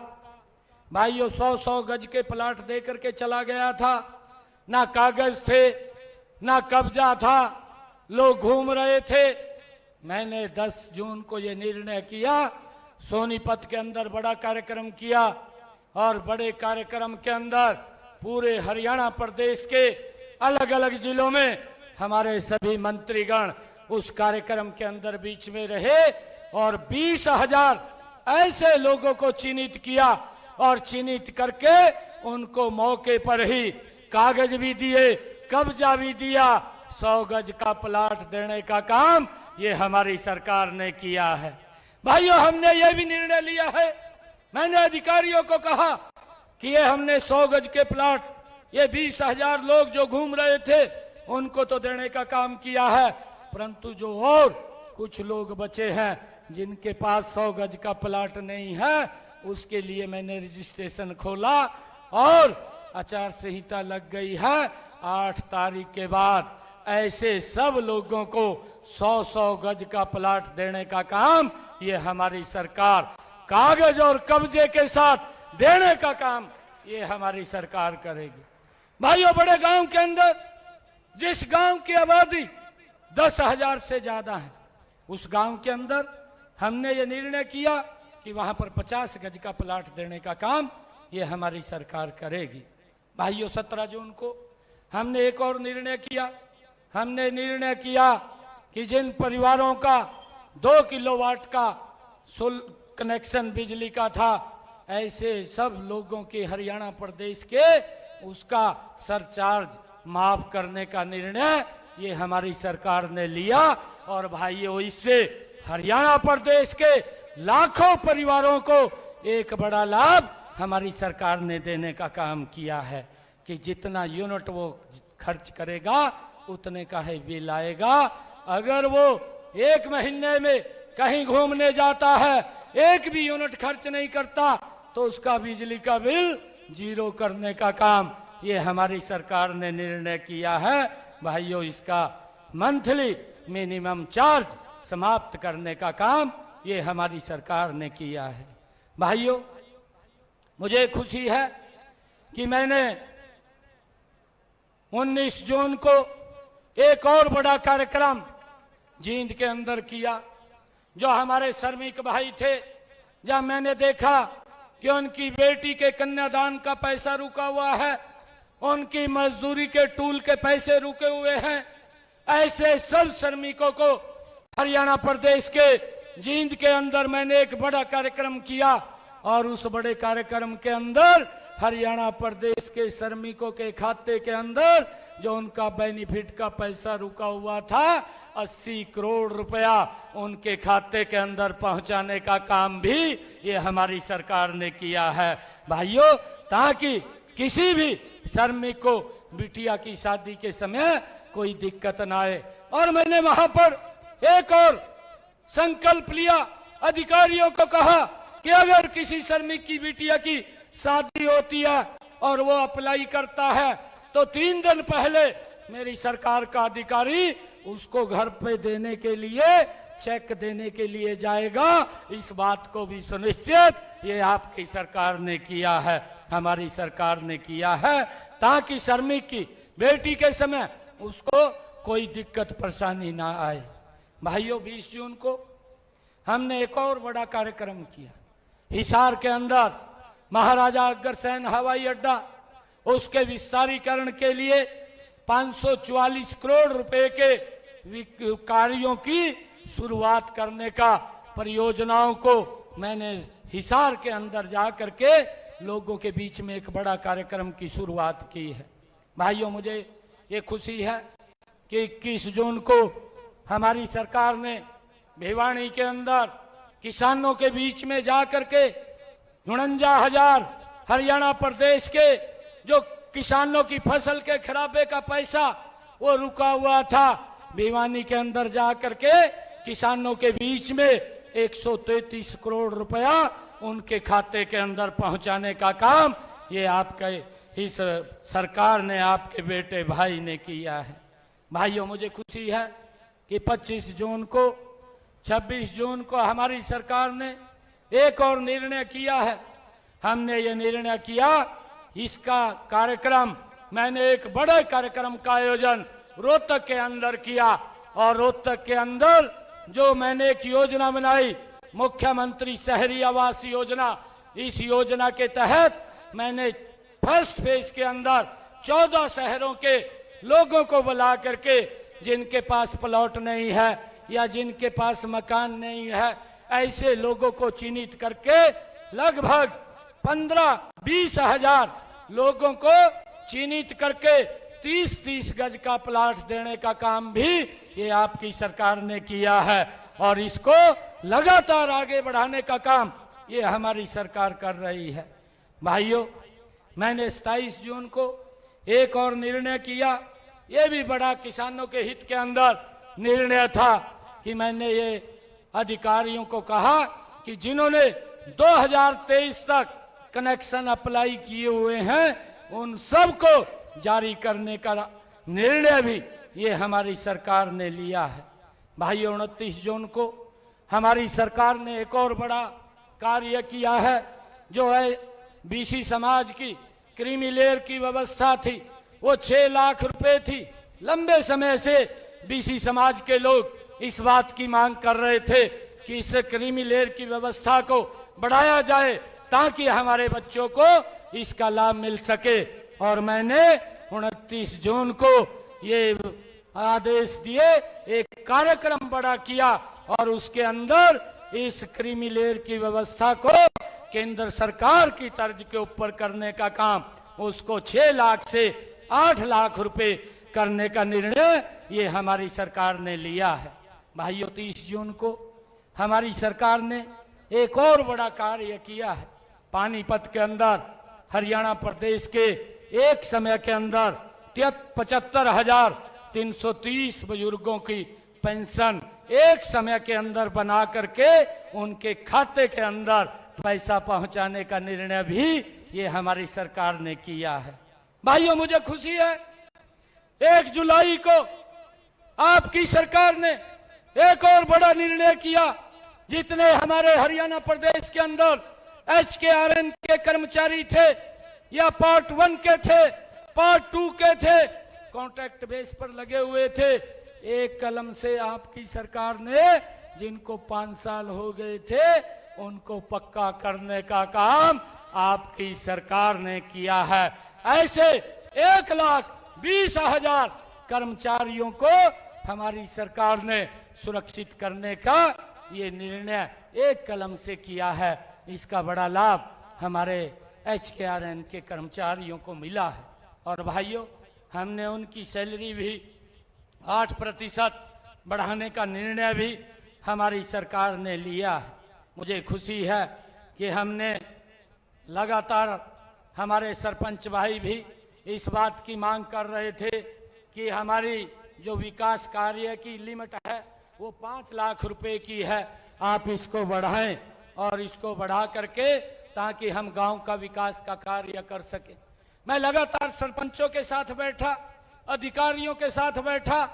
भाइयों 100-100 गज के प्लाट दे करके चला गया था, ना कागज थे ना कब्जा था, लोग घूम रहे थे। मैंने 10 जून को ये निर्णय किया, सोनीपत के अंदर बड़ा कार्यक्रम किया और बड़े कार्यक्रम के अंदर पूरे हरियाणा प्रदेश के अलग अलग जिलों में हमारे सभी मंत्रीगण उस कार्यक्रम के अंदर बीच में रहे और 20,000 ऐसे लोगों को चिन्हित किया और चिन्हित करके उनको मौके पर ही कागज भी दिए, कब्जा भी दिया, 100 गज का प्लाट देने का काम ये हमारी सरकार ने किया है। भाइयों, हमने ये भी निर्णय लिया है, मैंने अधिकारियों को कहा कि ये हमने 100 गज के प्लाट ये 20,000 लोग जो घूम रहे थे उनको तो देने का काम किया है, परंतु जो और कुछ लोग बचे हैं जिनके पास 100 गज का प्लाट नहीं है उसके लिए मैंने रजिस्ट्रेशन खोला और आचार संहिता लग गई है। 8 तारीख के बाद ऐसे सब लोगों को 100-100 गज का प्लाट देने का काम ये हमारी सरकार कागज और कब्जे के साथ देने का काम ये हमारी सरकार करेगी। भाइयों, बड़े गांव के अंदर जिस गांव की आबादी 10,000 से ज्यादा है उस गांव के अंदर हमने ये निर्णय किया कि वहां पर 50 गज का प्लाट देने का काम ये हमारी सरकार करेगी। भाइयों, 17 जून को हमने एक और निर्णय किया। हमने निर्णय किया कि जिन परिवारों का 2 किलोवाट का कनेक्शन बिजली का था ऐसे सब लोगों के हरियाणा प्रदेश के उसका सरचार्ज माफ करने का निर्णय ये हमारी सरकार ने लिया और भाइयों, इससे हरियाणा प्रदेश के लाखों परिवारों को एक बड़ा लाभ हमारी सरकार ने देने का काम किया है कि जितना यूनिट वो खर्च करेगा उतने का ही बिल आएगा। अगर वो 1 महीने में कहीं घूमने जाता है, 1 भी यूनिट खर्च नहीं करता तो उसका बिजली का बिल 0 करने का काम ये हमारी सरकार ने निर्णय किया है। भाइयों, इसका मंथली मिनिमम चार्ज समाप्त करने का काम ये हमारी सरकार ने किया है। भाइयों, मुझे खुशी है कि मैंने 19 जून को एक और बड़ा कार्यक्रम जींद के अंदर किया। जो हमारे श्रमिक भाई थे, जब मैंने देखा कि उनकी बेटी के कन्यादान का पैसा रुका हुआ है, उनकी मजदूरी के टूल के पैसे रुके हुए हैं, ऐसे सब श्रमिकों को हरियाणा प्रदेश के जींद के अंदर मैंने एक बड़ा कार्यक्रम किया और उस बड़े कार्यक्रम के अंदर हरियाणा प्रदेश के श्रमिकों के खाते के अंदर जो उनका बेनिफिट का पैसा रुका हुआ था 80 करोड़ रुपया उनके खाते के अंदर पहुंचाने का काम भी ये हमारी सरकार ने किया है। भाइयों, ताकि किसी भी श्रमिक को बिटिया की शादी के समय कोई दिक्कत ना आए। और मैंने वहां पर एक और संकल्प लिया, अधिकारियों को कहा कि अगर किसी श्रमिक की बिटिया की शादी होती है और वो अप्लाई करता है तो 3 दिन पहले मेरी सरकार का अधिकारी उसको घर पे देने के लिए चेक देने के लिए जाएगा। इस बात को भी सुनिश्चित ये आपकी सरकार ने किया है, हमारी सरकार ने किया है, ताकि श्रमिक की बेटी के समय उसको कोई दिक्कत परेशानी ना आए। भाइयों, 20 जून को हमने एक और बड़ा कार्यक्रम किया। हिसार के अंदर महाराजा अग्रसेन हवाई अड्डा उसके विस्तारीकरण के लिए 544 करोड़ रुपए के कार्यों की शुरुआत करने का परियोजनाओं को मैंने हिसार के अंदर जाकर के लोगों के बीच में एक बड़ा कार्यक्रम की शुरुआत की है। भाइयों, मुझे ये खुशी है कि 21 जून को हमारी सरकार ने भिवानी के अंदर किसानों के बीच में जाकर के 49,000 हरियाणा प्रदेश के जो किसानों की फसल के खराबे का पैसा वो रुका हुआ था। भिवानी के अंदर जा करके किसानों के बीच में 133 करोड़ रुपया उनके खाते के अंदर पहुंचाने का काम ये आपके इस सरकार ने, आपके बेटे भाई ने किया है। भाइयों, मुझे खुशी है कि 25 जून को 26 जून को हमारी सरकार ने एक और निर्णय किया है। हमने ये निर्णय किया, इसका कार्यक्रम, मैंने एक बड़े कार्यक्रम का आयोजन रोहतक के अंदर किया और रोहतक के अंदर जो मैंने एक योजना बनाई, मुख्यमंत्री शहरी आवास योजना, इस योजना के तहत मैंने फर्स्ट फेज के अंदर 14 शहरों के लोगों को बुला करके, जिनके पास प्लॉट नहीं है या जिनके पास मकान नहीं है, ऐसे लोगों को चिन्हित करके लगभग 15-20 हजार लोगों को चिन्हित करके 30-30 गज का प्लाट देने का काम भी ये आपकी सरकार ने किया है और इसको लगातार आगे बढ़ाने का काम ये हमारी सरकार कर रही है। भाइयों, मैंने 27 जून को एक और निर्णय किया, ये भी बड़ा किसानों के हित के अंदर निर्णय था कि मैंने ये अधिकारियों को कहा कि जिन्होंने 2023 तक कनेक्शन अप्लाई किए हुए हैं उन सबको जारी करने का निर्णय भी ये हमारी सरकार ने लिया है। भाइयों, 29 जून को हमारी सरकार ने एक और बड़ा कार्य किया है, जो है बीसी समाज की क्रीमी लेयर की व्यवस्था थी, वो 6 लाख रुपए थी। लंबे समय से बीसी समाज के लोग इस बात की मांग कर रहे थे कि इस क्रीमी लेयर की व्यवस्था को बढ़ाया जाए ताकि हमारे बच्चों को इसका लाभ मिल सके। और मैंने 29 जून को ये आदेश दिए, एक कार्यक्रम बड़ा किया और उसके अंदर इस क्रीमी लेयर की व्यवस्था को केंद्र सरकार की तर्ज के ऊपर करने का काम, उसको 6 लाख से 8 लाख रुपए करने का निर्णय ये हमारी सरकार ने लिया है। भाइयों, 30 जून को हमारी सरकार ने एक और बड़ा कार्य किया है। पानीपत के अंदर हरियाणा प्रदेश के एक समय के अंदर 75,330 बुजुर्गों की पेंशन एक समय के अंदर बना करके उनके खाते के अंदर पैसा पहुंचाने का निर्णय भी ये हमारी सरकार ने किया है। भाइयों, मुझे खुशी है 1 जुलाई को आपकी सरकार ने एक और बड़ा निर्णय किया। जितने हमारे हरियाणा प्रदेश के अंदर HKRN के कर्मचारी थे या पार्ट 1 के थे, पार्ट 2 के थे, कॉन्ट्रैक्ट बेस पर लगे हुए थे, एक कलम से आपकी सरकार ने जिनको 5 साल हो गए थे उनको पक्का करने का काम आपकी सरकार ने किया है। ऐसे 1,20,000 कर्मचारियों को हमारी सरकार ने सुरक्षित करने का ये निर्णय एक कलम से किया है। इसका बड़ा लाभ हमारे HKRN के कर्मचारियों को मिला है। और भाइयों, हमने उनकी सैलरी भी 8% बढ़ाने का निर्णय भी हमारी सरकार ने लिया है। मुझे खुशी है कि हमने लगातार, हमारे सरपंच भाई भी इस बात की मांग कर रहे थे कि हमारी जो विकास कार्य की लिमिट है वो 5 लाख रुपए की है, आप इसको बढ़ाएं और इसको बढ़ा करके ताकि हम गांव का विकास का कार्य कर सके। मैं लगातार सरपंचों के साथ बैठा, अधिकारियों के साथ बैठा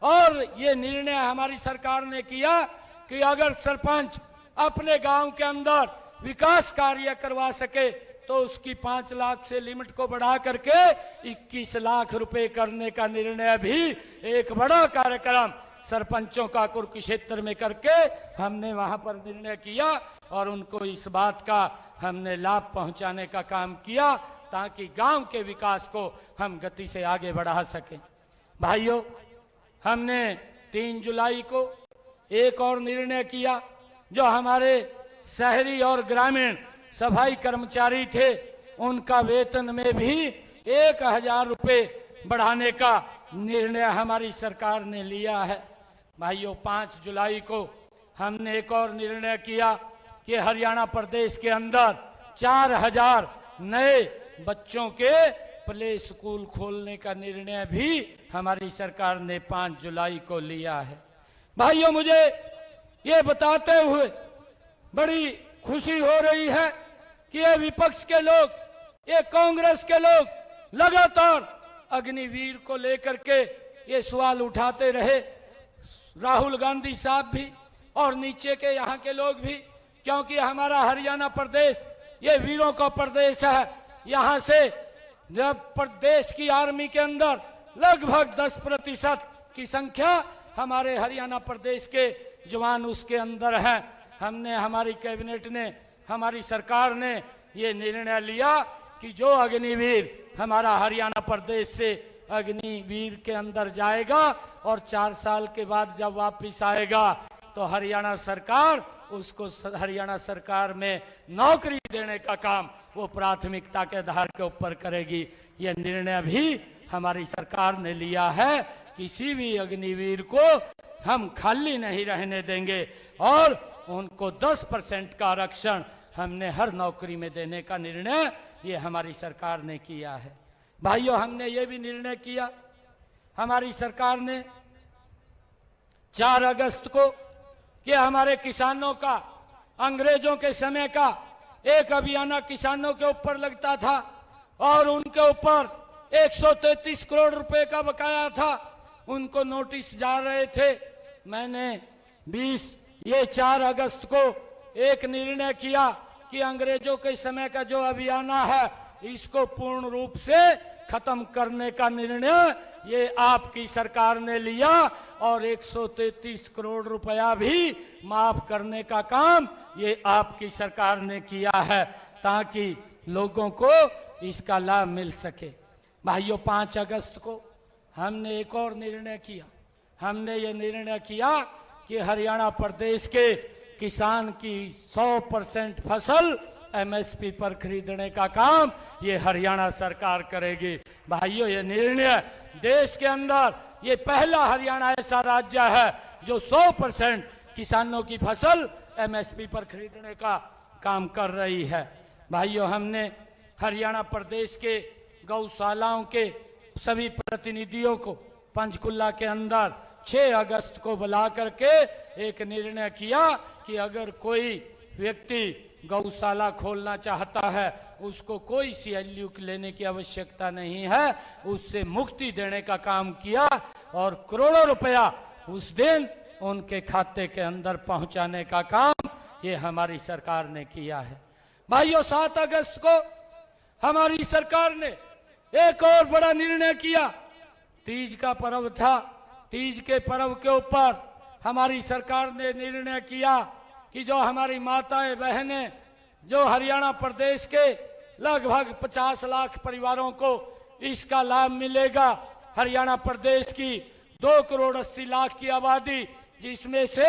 और ये निर्णय हमारी सरकार ने किया कि अगर सरपंच अपने गांव के अंदर विकास कार्य करवा सके तो उसकी 5 लाख से लिमिट को बढ़ा करके 21 लाख रुपए करने का निर्णय भी एक बड़ा कार्यक्रम सरपंचों का कुरुक्षेत्र में करके हमने वहां पर निर्णय किया और उनको इस बात का हमने लाभ पहुंचाने का काम किया ताकि गांव के विकास को हम गति से आगे बढ़ा सकें। भाइयों, हमने 3 जुलाई को एक और निर्णय किया, जो हमारे शहरी और ग्रामीण सफाई कर्मचारी थे उनका वेतन में भी 1,000 रुपए बढ़ाने का निर्णय हमारी सरकार ने लिया है। भाइयों, 5 जुलाई को हमने एक और निर्णय किया कि हरियाणा प्रदेश के अंदर 4,000 नए बच्चों के प्ले स्कूल खोलने का निर्णय भी हमारी सरकार ने 5 जुलाई को लिया है। भाइयों, मुझे ये बताते हुए बड़ी खुशी हो रही है कि ये विपक्ष के लोग, ये कांग्रेस के लोग लगातार अग्निवीर को लेकर के ये सवाल उठाते रहे। राहुल गांधी साहब भी और नीचे के यहाँ के लोग भी, क्योंकि हमारा हरियाणा प्रदेश ये वीरों का प्रदेश है। यहाँ से जब प्रदेश की आर्मी के अंदर लगभग 10% की संख्या हमारे हरियाणा प्रदेश के जवान उसके अंदर हैं। हमने, हमारी कैबिनेट ने, हमारी सरकार ने ये निर्णय लिया कि जो अग्निवीर हमारा हरियाणा प्रदेश से अग्निवीर के अंदर जाएगा और 4 साल के बाद जब वापिस आएगा तो हरियाणा सरकार उसको हरियाणा सरकार में नौकरी देने का काम वो प्राथमिकता के आधार के ऊपर करेगी। ये निर्णय भी हमारी सरकार ने लिया है। किसी भी अग्निवीर को हम खाली नहीं रहने देंगे और उनको 10% का आरक्षण हमने हर नौकरी में देने का निर्णय ये हमारी सरकार ने किया है। भाइयों, हमने ये भी निर्णय किया, हमारी सरकार ने 4 अगस्त को, कि हमारे किसानों का, अंग्रेजों के समय का एक अभियान किसानों के ऊपर लगता था और उनके ऊपर 133 करोड़ रुपए का बकाया था, उनको नोटिस जा रहे थे। मैंने 4 अगस्त को एक निर्णय किया कि अंग्रेजों के समय का जो अभियान है इसको पूर्ण रूप से खत्म करने का निर्णय ये आपकी सरकार ने लिया और 133 करोड़ रुपया भी माफ करने का काम ये आपकी सरकार ने किया है ताकि लोगों को इसका लाभ मिल सके। भाइयों, 5 अगस्त को हमने एक और निर्णय किया। हमने ये निर्णय किया कि हरियाणा प्रदेश के किसान की 100% फसल एमएसपी पर खरीदने का काम ये हरियाणा सरकार करेगी। भाइयों, ये निर्णय देश के अंदर ये पहला हरियाणा ऐसा राज्य है जो 100% किसानों की फसल एमएसपी पर खरीदने का काम कर रही है। भाइयों, हमने हरियाणा प्रदेश के गौशालाओं के सभी प्रतिनिधियों को पंचकुला के अंदर 6 अगस्त को बुला करके एक निर्णय किया कि अगर कोई व्यक्ति गौशाला खोलना चाहता है उसको कोई CLU लेने की आवश्यकता नहीं है, उससे मुक्ति देने का काम किया और करोड़ों रुपया उस दिन उनके खाते के अंदर पहुंचाने का काम ये हमारी सरकार ने किया है। भाइयों, 7 अगस्त को हमारी सरकार ने एक और बड़ा निर्णय किया। तीज का पर्व था, तीज के पर्व के ऊपर हमारी सरकार ने निर्णय किया कि जो हमारी माताएं बहनें, जो हरियाणा प्रदेश के लगभग 50 लाख परिवारों को इसका लाभ मिलेगा। हरियाणा प्रदेश की 2 करोड़ 80 लाख की आबादी, जिसमें से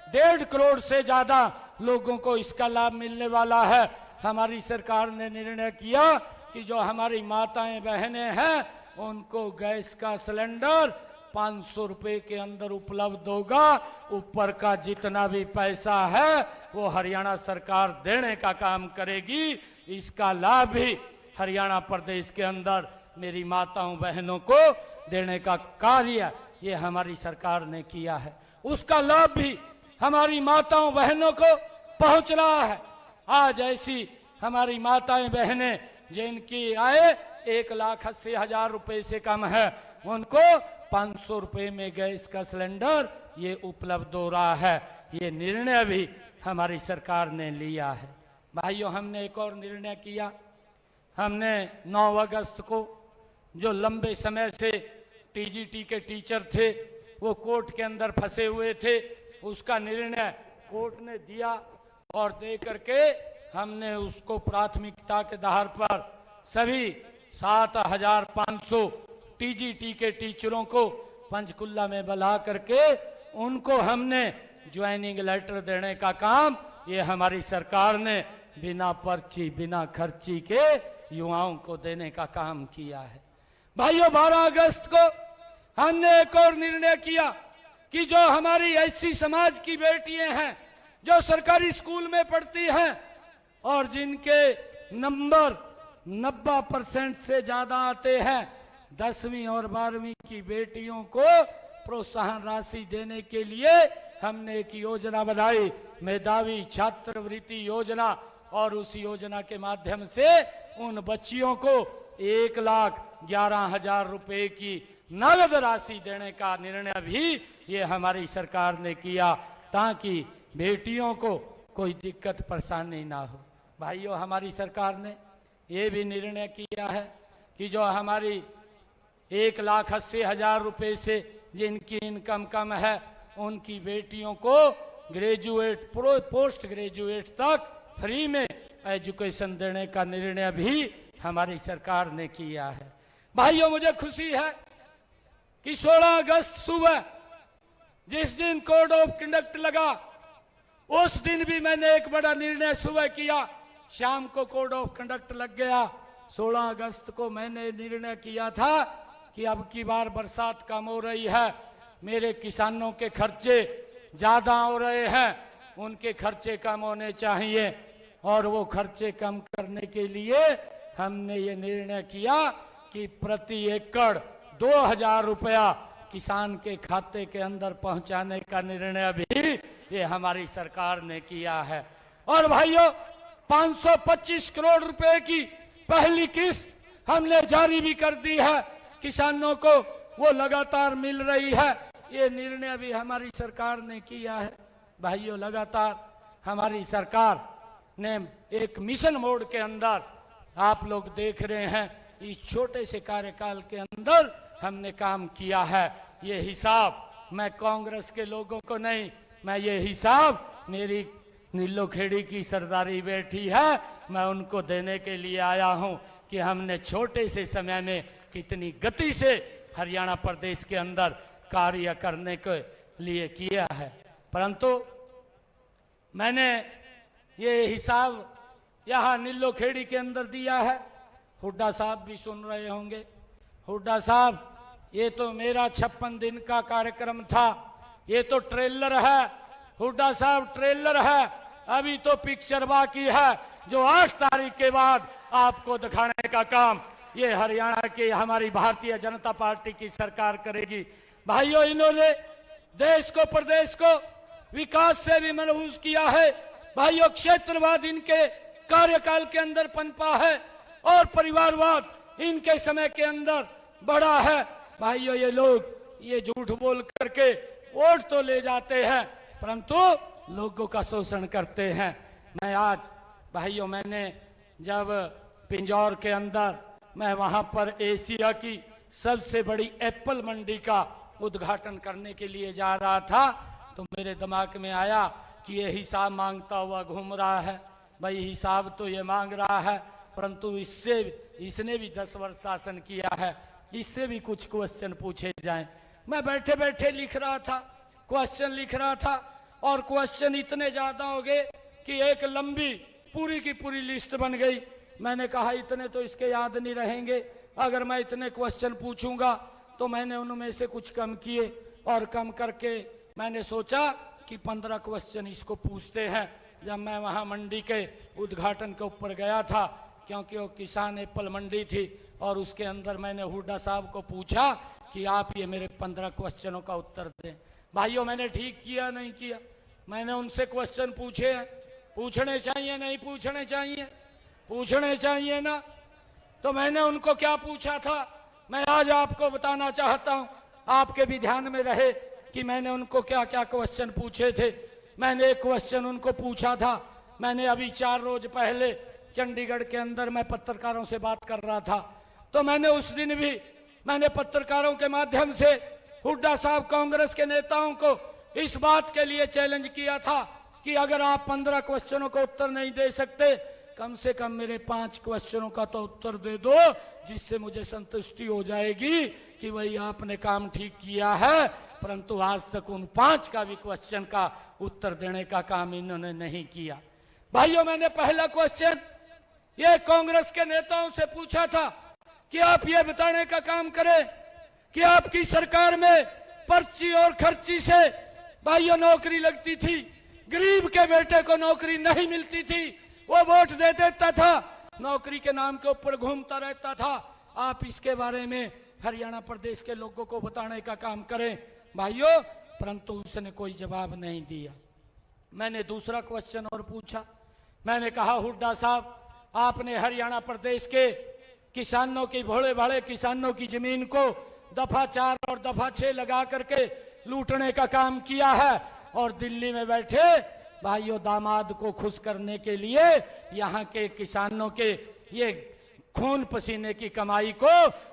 1.5 करोड़ से ज्यादा लोगों को इसका लाभ मिलने वाला है। हमारी सरकार ने निर्णय किया कि जो हमारी माताएं बहनें हैं उनको गैस का सिलेंडर 500 रुपए के अंदर उपलब्ध होगा। ऊपर का जितना भी पैसा है वो हरियाणा सरकार देने का काम करेगी। इसका लाभ भी हरियाणा प्रदेश के अंदर मेरी माताओं बहनों को देने का कार्य ये हमारी सरकार ने किया है। उसका लाभ भी हमारी माताओं बहनों को पहुंच रहा है। आज ऐसी हमारी माताएं बहनें जिनकी आय 1,80,000 रुपए से कम है, उनको 500 रुपए में गैस का सिलेंडर ये उपलब्ध हो रहा है। ये निर्णय भी हमारी सरकार ने लिया है। भाइयों, हमने एक और निर्णय किया। हमने 9 अगस्त को जो लंबे समय से TGT के टीचर थे वो कोर्ट के अंदर फंसे हुए थे, उसका निर्णय कोर्ट ने दिया और दे करके हमने उसको प्राथमिकता के आधार पर सभी 7,500 TGT के टीचरों को पंचकुला में बुला करके उनको हमने ज्वाइनिंग लेटर देने का काम ये हमारी सरकार ने बिना पर्ची बिना खर्ची के युवाओं को देने का काम किया है। भाइयों, 12 अगस्त को हमने एक और निर्णय किया कि जो हमारी ऐसी समाज की बेटियां हैं जो सरकारी स्कूल में पढ़ती हैं और जिनके नंबर 90% से ज्यादा आते हैं। 10वीं और 12वीं की बेटियों को प्रोत्साहन राशि देने के लिए हमने एक योजना बनाई, मेधावी छात्रवृत्ति योजना, और उस योजना के माध्यम से उन बच्चियों को 1,11,000 रुपए की नगद राशि देने का निर्णय भी ये हमारी सरकार ने किया, ताकि बेटियों को कोई दिक्कत परेशानी ना हो। भाइयों, हमारी सरकार ने ये भी निर्णय किया है कि जो हमारी 1,80,000 रुपए से जिनकी इनकम कम है, उनकी बेटियों को ग्रेजुएट पोस्ट ग्रेजुएट तक फ्री में एजुकेशन देने का निर्णय भी हमारी सरकार ने किया है। भाइयों, मुझे खुशी है कि 16 अगस्त सुबह जिस दिन कोड ऑफ कंडक्ट लगा, उस दिन भी मैंने एक बड़ा निर्णय सुबह किया। शाम को कोड ऑफ कंडक्ट लग गया। 16 अगस्त को मैंने निर्णय किया था कि अब की बार बरसात कम हो रही है, मेरे किसानों के खर्चे ज्यादा हो रहे हैं, उनके खर्चे कम होने चाहिए, और वो खर्चे कम करने के लिए हमने ये निर्णय किया कि प्रति एकड़ 2,000 रुपया किसान के खाते के अंदर पहुंचाने का निर्णय भी ये हमारी सरकार ने किया है। और भाइयों, 525 करोड़ रुपए की पहली किस्त हमने जारी भी कर दी है, किसानों को वो लगातार मिल रही है। ये निर्णय भी हमारी सरकार ने किया है। भाइयों, लगातार हमारी सरकार ने एक मिशन मोड के अंदर, आप लोग देख रहे हैं, इस छोटे से कार्यकाल के अंदर हमने काम किया है। ये हिसाब मैं कांग्रेस के लोगों को नहीं, मैं ये हिसाब मेरी नीलोखेड़ी की सरदारी बैठी है, मैं उनको देने के लिए आया हूं कि हमने छोटे से समय में कितनी गति से हरियाणा प्रदेश के अंदर कार्य करने के लिए किया है। परंतु मैंने ये हिसाब यहाँ नीलोखेड़ी के अंदर दिया है। हुड्डा साहब भी सुन रहे होंगे। हुड्डा साहब, ये तो मेरा 56 दिन का कार्यक्रम था, ये तो ट्रेलर है। हुड्डा साहब, ट्रेलर है, अभी तो पिक्चर बाकी है, जो 8 तारीख के बाद आपको दिखाने का काम ये हरियाणा की हमारी भारतीय जनता पार्टी की सरकार करेगी। भाइयों, इन्होंने देश को, प्रदेश को विकास से भी मनहूस किया है। भाइयों, क्षेत्रवाद इनके कार्यकाल के अंदर पनपा है और परिवारवाद इनके समय के अंदर बढ़ा है। भाइयों, ये लोग ये झूठ बोल करके वोट तो ले जाते हैं, परंतु लोगों का शोषण करते हैं। मैं आज, भाइयों, मैंने जब पिंजौर के अंदर मैं वहां पर एशिया की सबसे बड़ी एप्पल मंडी का उद्घाटन करने के लिए जा रहा था, तो मेरे दिमाग में आया कि ये हिसाब मांगता हुआ घूम रहा है। भाई, हिसाब तो ये मांग रहा है, परंतु इसने भी 10 वर्ष शासन किया है, इससे भी कुछ क्वेश्चन पूछे जाएं। मैं बैठे बैठे लिख रहा था, क्वेश्चन लिख रहा था, और क्वेश्चन इतने ज्यादा हो गए कि एक लंबी पूरी की पूरी लिस्ट बन गई। मैंने कहा इतने तो इसके याद नहीं रहेंगे, अगर मैं इतने क्वेश्चन पूछूंगा, तो मैंने उनमें से कुछ कम किए, और कम करके मैंने सोचा कि 15 क्वेश्चन इसको पूछते हैं। जब मैं वहां मंडी के उद्घाटन के ऊपर गया था, क्योंकि वो किसान एप्पल मंडी थी, और उसके अंदर मैंने हुड्डा साहब को पूछा कि आप ये मेरे 15 क्वेश्चनों का उत्तर दें। भाइयों, मैंने ठीक किया नहीं किया? मैंने उनसे क्वेश्चन पूछे हैं, पूछने चाहिए नहीं पूछने चाहिए? पूछने चाहिए ना। तो मैंने उनको क्या पूछा था, मैं आज आपको बताना चाहता हूं, आपके भी ध्यान में रहे कि मैंने उनको क्या क्या क्वेश्चन पूछे थे। मैंने एक क्वेश्चन उनको पूछा था, मैंने अभी 4 रोज पहले चंडीगढ़ के अंदर मैं पत्रकारों से बात कर रहा था, तो मैंने उस दिन भी मैंने पत्रकारों के माध्यम से हुड्डा साहब कांग्रेस के नेताओं को इस बात के लिए चैलेंज किया था कि अगर आप 15 क्वेश्चनों का उत्तर नहीं दे सकते, कम से कम मेरे 5 क्वेश्चनों का तो उत्तर दे दो, जिससे मुझे संतुष्टि हो जाएगी कि भाई आपने काम ठीक किया है। परंतु आज तक उन 5 का भी क्वेश्चन का उत्तर देने का काम इन्होंने नहीं किया। भाइयों, मैंने पहला क्वेश्चन ये कांग्रेस के नेताओं से पूछा था कि आप ये बताने का काम करें कि आपकी सरकार में पर्ची और खर्ची से भाइयों नौकरी लगती थी, गरीब के बेटे को नौकरी नहीं मिलती थी, वो वोट दे देता था, नौकरी के नाम के ऊपर घूमता रहता था। आप इसके बारे में हरियाणा प्रदेश के लोगों को बताने का काम करें भाइयों, परंतु उसने कोई जवाब नहीं दिया। मैंने दूसरा क्वेश्चन और पूछा। मैंने कहा, हुड्डा साहब, आपने हरियाणा प्रदेश के किसानों की, भोले भाले किसानों की जमीन को दफा 4 और दफा 6 लगा करके लूटने का काम किया है, और दिल्ली में बैठे भाइयों दामाद को खुश करने के लिए यहाँ के किसानों के ये खून पसीने की कमाई को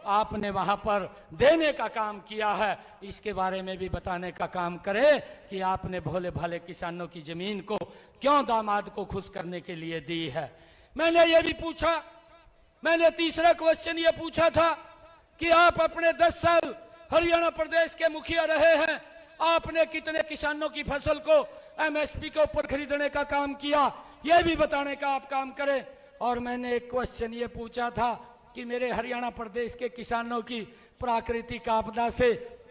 आपने वहां पर देने का काम किया है। इसके बारे में भी बताने का काम करें कि आपने भोले भाले किसानों की जमीन को क्यों दामाद को खुश करने के लिए दी है। मैंने ये भी पूछा, मैंने तीसरा क्वेश्चन ये पूछा था कि आप अपने 10 साल हरियाणा प्रदेश के मुखिया रहे हैं, आपने कितने किसानों की फसल को एमएसपी के ऊपर खरीदने का काम किया, यह भी बताने का आप काम करें। और मैंने एक क्वेश्चन ये पूछा था कि मेरे हरियाणा प्रदेश के किसानों की प्राकृतिक आपदा से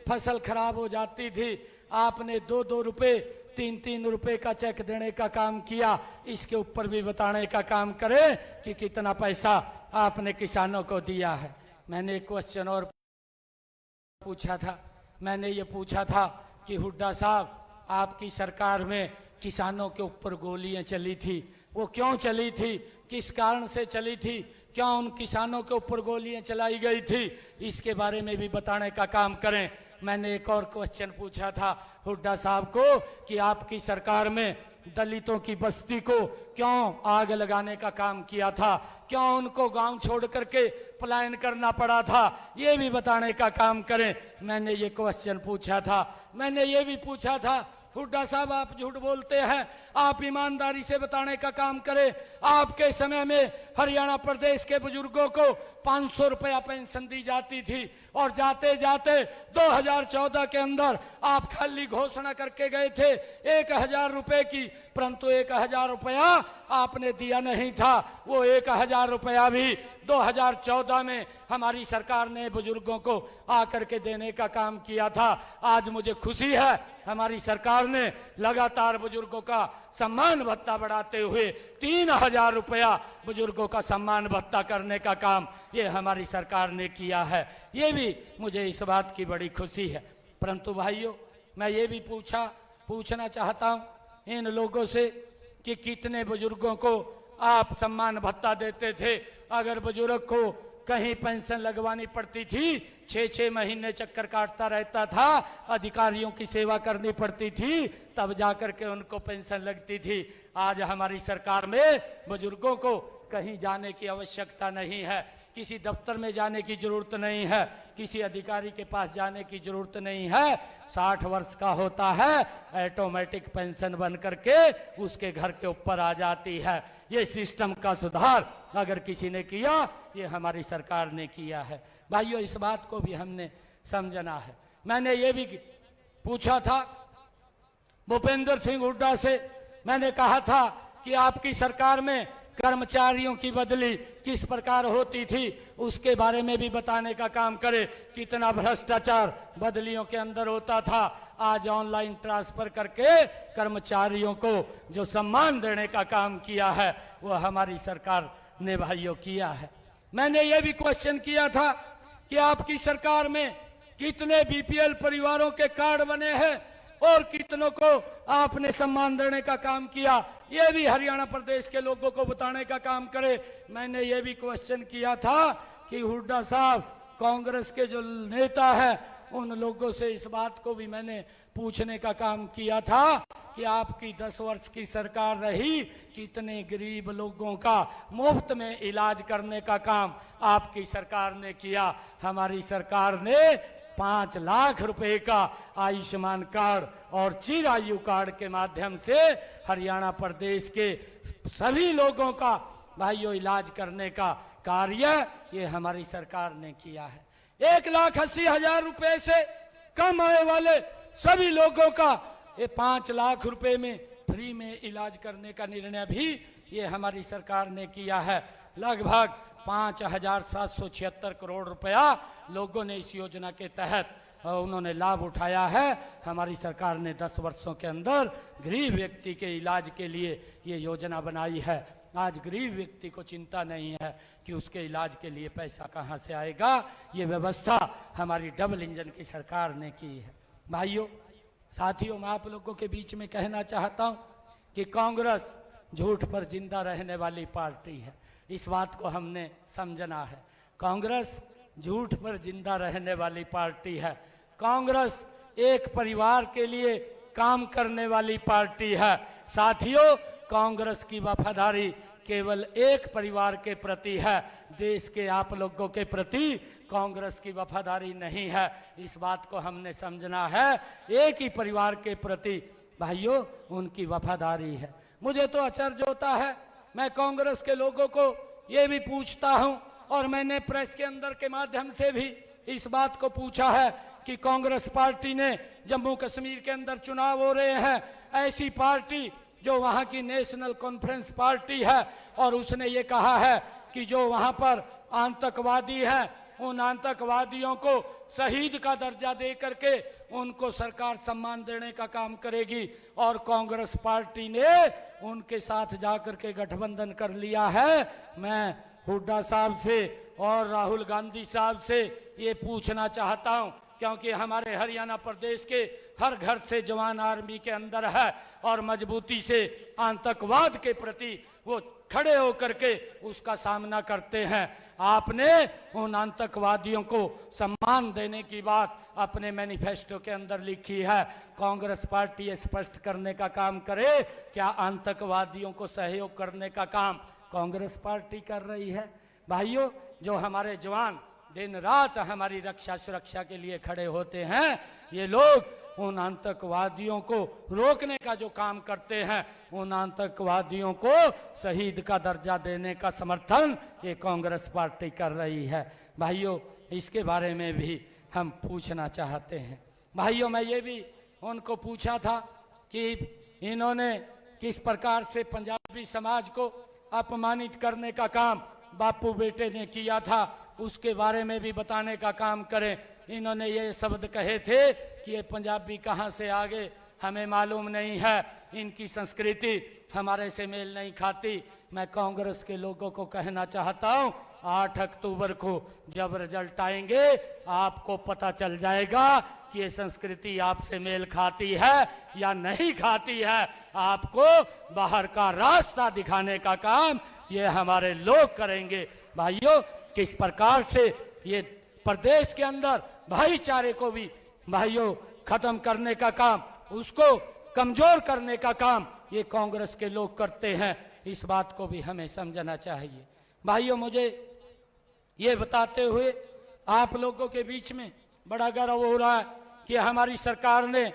फसल खराब हो जाती थी, आपने 2-2 रुपए 3-3 रुपए का चेक देने का काम किया, इसके ऊपर भी बताने का काम करें कि कितना पैसा आपने किसानों को दिया है। मैंने एक क्वेश्चन और पूछा था, मैंने ये पूछा था कि हुड्डा साहब, आपकी सरकार में किसानों के ऊपर गोलियां चली थी, वो क्यों चली थी, किस कारण से चली थी, क्यों उन किसानों के ऊपर गोलियां चलाई गई थी, इसके बारे में भी बताने का काम करें। मैंने एक और क्वेश्चन पूछा था हुड्डा साहब को कि आपकी सरकार में दलितों की बस्ती को क्यों आग लगाने का काम किया था, क्यों उनको गांव छोड़ करके पलायन करना पड़ा था, ये भी बताने का काम करें। मैंने ये क्वेश्चन पूछा था। मैंने ये भी पूछा था, हुड्डा साहब आप झूठ बोलते हैं, आप ईमानदारी से बताने का काम करें। आपके समय में हरियाणा प्रदेश के बुजुर्गों को 500 रुपया पेंशन दी जाती थी, और जाते जाते 2014 के अंदर आप खाली घोषणा करके गए थे 1000 रुपए की, परंतु 1000 रुपया आपने दिया नहीं था। वो 1000 रुपया भी 2014 में हमारी सरकार ने बुजुर्गों को आकर के देने का काम किया था। आज मुझे खुशी है, हमारी सरकार ने लगातार बुजुर्गों का सम्मान भत्ता बढ़ाते हुए 3000 रुपया बुजुर्गों का सम्मान भत्ता करने का काम ये हमारी सरकार ने किया है। ये भी मुझे इस बात की बड़ी खुशी है। परंतु भाइयों, मैं ये भी पूछना चाहता हूं इन लोगों से कि कितने बुजुर्गों को आप सम्मान भत्ता देते थे। अगर बुजुर्ग को कहीं पेंशन लगवानी पड़ती थी, 6-6 महीने चक्कर काटता रहता था, अधिकारियों की सेवा करनी पड़ती थी, तब जाकर के उनको पेंशन लगती थी। आज हमारी सरकार में बुजुर्गों को कहीं जाने की आवश्यकता नहीं है, किसी दफ्तर में जाने की जरूरत नहीं है, किसी अधिकारी के पास जाने की जरूरत नहीं है। 60 वर्ष का होता है, ऑटोमेटिक पेंशन बन करके उसके घर के ऊपर आ जाती है। ये सिस्टम का सुधार अगर किसी ने किया, ये हमारी सरकार ने किया है। भाइयों, इस बात को भी हमने समझना है। मैंने ये भी पूछा था भूपेंद्र सिंह हुड्डा से, मैंने कहा था कि आपकी सरकार में कर्मचारियों की बदली किस प्रकार होती थी, उसके बारे में भी बताने का काम करे। कितना भ्रष्टाचार बदलियों के अंदर होता था, आज ऑनलाइन ट्रांसफर करके कर्मचारियों को जो सम्मान देने का काम किया है वो हमारी सरकार ने भाइयों किया है। मैंने ये भी क्वेश्चन किया था कि आपकी सरकार में कितने बीपीएल परिवारों के कार्ड बने हैं और कितनों को आपने सम्मान देने का काम किया, ये भी हरियाणा प्रदेश के लोगों को बताने का काम करे। मैंने ये भी क्वेश्चन किया था कि हुड्डा साहब, कांग्रेस के जो नेता है उन लोगों से इस बात को भी मैंने पूछने का काम किया था कि आपकी 10 वर्ष की सरकार रही, कितने गरीब लोगों का मुफ्त में इलाज करने का काम आपकी सरकार ने किया। हमारी सरकार ने 5 लाख रुपए का आयुष्मान कार्ड और चिरायु कार्ड के माध्यम से हरियाणा प्रदेश के सभी लोगों का भाइयों इलाज करने का कार्य ये हमारी सरकार ने किया है। 1,80,000 रुपए से कम आय वाले सभी लोगों का ये 5 लाख रुपए में फ्री में इलाज करने का निर्णय भी ये हमारी सरकार ने किया है। लगभग 5,776 करोड़ रुपया लोगों ने इस योजना के तहत उन्होंने लाभ उठाया है। हमारी सरकार ने 10 वर्षों के अंदर गरीब व्यक्ति के इलाज के लिए ये योजना बनाई है। आज गरीब व्यक्ति को चिंता नहीं है कि उसके इलाज के लिए पैसा कहाँ से आएगा। ये व्यवस्था हमारी डबल इंजन की सरकार ने की है। भाइयों साथियों, मैं आप लोगों के बीच में कहना चाहता हूँ कि कांग्रेस झूठ पर जिंदा रहने वाली पार्टी है। इस बात को हमने समझना है। कांग्रेस झूठ पर जिंदा रहने वाली पार्टी है। कांग्रेस एक परिवार के लिए काम करने वाली पार्टी है। साथियों, कांग्रेस की वफादारी केवल एक परिवार के प्रति है, देश के आप लोगों के प्रति कांग्रेस की वफादारी नहीं है। इस बात को हमने समझना है। एक ही परिवार के प्रति भाइयों उनकी वफादारी है। मुझे तो आश्चर्य होता है, मैं कांग्रेस के लोगों को ये भी पूछता हूं और मैंने प्रेस के अंदर के माध्यम से भी इस बात को पूछा है कि कांग्रेस पार्टी ने जम्मू कश्मीर के अंदर चुनाव हो रहे हैं, ऐसी पार्टी जो वहां की नेशनल कॉन्फ्रेंस पार्टी है, और उसने ये कहा है कि जो वहां पर आतंकवादी हैं उन आतंकवादियों को शहीद का दर्जा दे करके उनको सरकार सम्मान देने का काम करेगी। और कांग्रेस पार्टी ने उनके साथ जाकर के गठबंधन कर लिया है। मैं हुड्डा साहब से और राहुल गांधी साहब से ये पूछना चाहता हूं, क्योंकि हमारे हरियाणा प्रदेश के हर घर से जवान आर्मी के अंदर है और मजबूती से आतंकवाद के प्रति वो खड़े होकर के उसका सामना करते हैं। आपने उन आतंकवादियों को सम्मान देने की बात अपने मैनिफेस्टो के अंदर लिखी है। कांग्रेस पार्टी ये स्पष्ट करने का काम करे, क्या आतंकवादियों को सहयोग करने का काम कांग्रेस पार्टी कर रही है? भाइयों, जो हमारे जवान दिन रात हमारी रक्षा सुरक्षा के लिए खड़े होते हैं, ये लोग उन आतंकवादियों को रोकने का जो काम करते हैं, उन आतंकवादियों को शहीद का दर्जा देने का समर्थन ये कांग्रेस पार्टी कर रही है। भाइयों, इसके बारे में भी हम पूछना चाहते हैं। भाइयों, मैं ये भी उनको पूछा था कि इन्होंने किस प्रकार से पंजाबी समाज को अपमानित करने का काम बापू बेटे ने किया था, उसके बारे में भी बताने का काम करें। इन्होंने ये शब्द कहे थे कि ये पंजाबी कहाँ से आ गए, हमें मालूम नहीं है, इनकी संस्कृति हमारे से मेल नहीं खाती। मैं कांग्रेस के लोगों को कहना चाहता हूँ, 8 अक्टूबर को जब रिजल्ट आएंगे आपको पता चल जाएगा कि ये संस्कृति आपसे मेल खाती है या नहीं खाती है। आपको बाहर का रास्ता दिखाने का काम ये हमारे लोग करेंगे। भाइयों, किस प्रकार से ये प्रदेश के अंदर भाईचारे को भी भाइयों खत्म करने का काम, उसको कमजोर करने का काम ये कांग्रेस के लोग करते हैं, इस बात को भी हमें समझना चाहिए। भाइयों, मुझे ये बताते हुए आप लोगों के बीच में बड़ा गर्व हो रहा है कि हमारी सरकार ने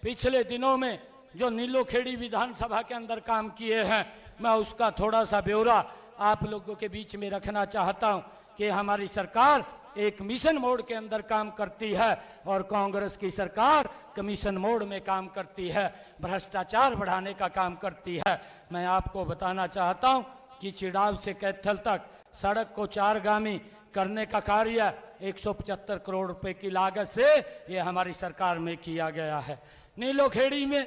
पिछले दिनों में जो नीलोखेड़ी विधानसभा के अंदर काम किए हैं, मैं उसका थोड़ा सा ब्यौरा आप लोगों के बीच में रखना चाहता हूं कि हमारी सरकार एक मिशन मोड के अंदर काम करती है और कांग्रेस की सरकार कमीशन मोड में काम करती है, भ्रष्टाचार बढ़ाने का काम करती है। मैं आपको बताना चाहता हूं कि चिड़ाव से कैथल तक सड़क को 4गामी करने का कार्य 175 करोड़ रुपए की लागत से ये हमारी सरकार में किया गया है। नीलोखेड़ी में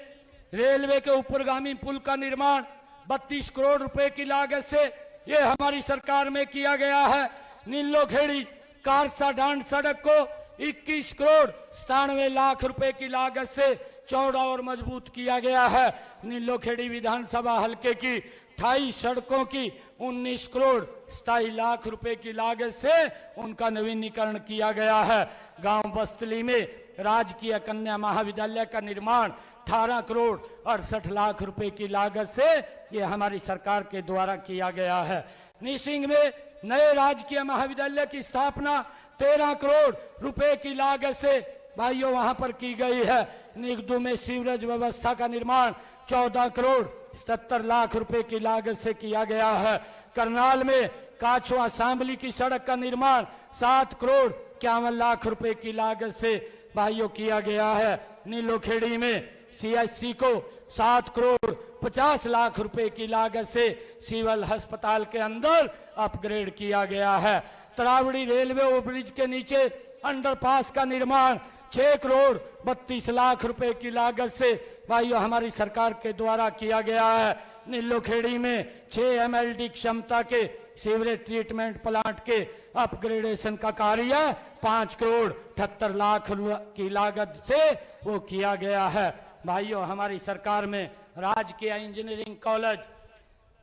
रेलवे के ऊपरगामी पुल का निर्माण 32 करोड़ रुपए की लागत से ये हमारी सरकार में किया गया है। नीलोखेड़ी कारसा डांड सड़क को 21 करोड़ 97 लाख रुपए की लागत से चौड़ा और मजबूत किया गया है। नीलोखेड़ी विधानसभा हलके की 28 सड़कों की 19 करोड़ 27 लाख रुपए की लागत से उनका नवीनीकरण किया गया है। गांव बस्तली में राजकीय कन्या महाविद्यालय का निर्माण 18 करोड़ 68 लाख रुपए की लागत से ये हमारी सरकार के द्वारा किया गया है। निसिंग में नए राजकीय महाविद्यालय की स्थापना 13 करोड़ रुपए की लागत से भाइयों वहां पर की गई है। निगदू में सीवरेज व्यवस्था का निर्माण 14 करोड़ 77 लाख रुपए की लागत से किया गया है। करनाल में काछवा सांबली की सड़क का निर्माण 7 करोड़ 51 लाख रुपए की लागत से भाइयों किया गया है। नीलोखेड़ी में सीएचसी को 7 करोड़ 50 लाख रुपए की लागत से सिविल अस्पताल के अंदर अपग्रेड किया गया है। तरावड़ी रेलवे ओवरब्रिज के नीचे अंडरपास का निर्माण 6 करोड़ 32 लाख रुपए की लागत से भाइयों हमारी सरकार के द्वारा किया गया है। नीलोखेड़ी में 6 MLD क्षमता के सीवरेज ट्रीटमेंट प्लांट के अपग्रेडेशन का कार्य 5 करोड़ 78 लाख की लागत से वो किया गया है। भाइयों, हमारी सरकार में राजकीय इंजीनियरिंग कॉलेज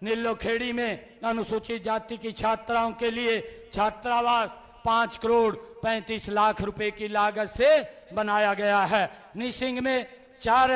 नीलोखेड़ी में अनुसूचित जाति की छात्राओं के लिए छात्रावास 5 करोड़ 35 लाख रुपए की लागत से बनाया गया है। निसिंग में 4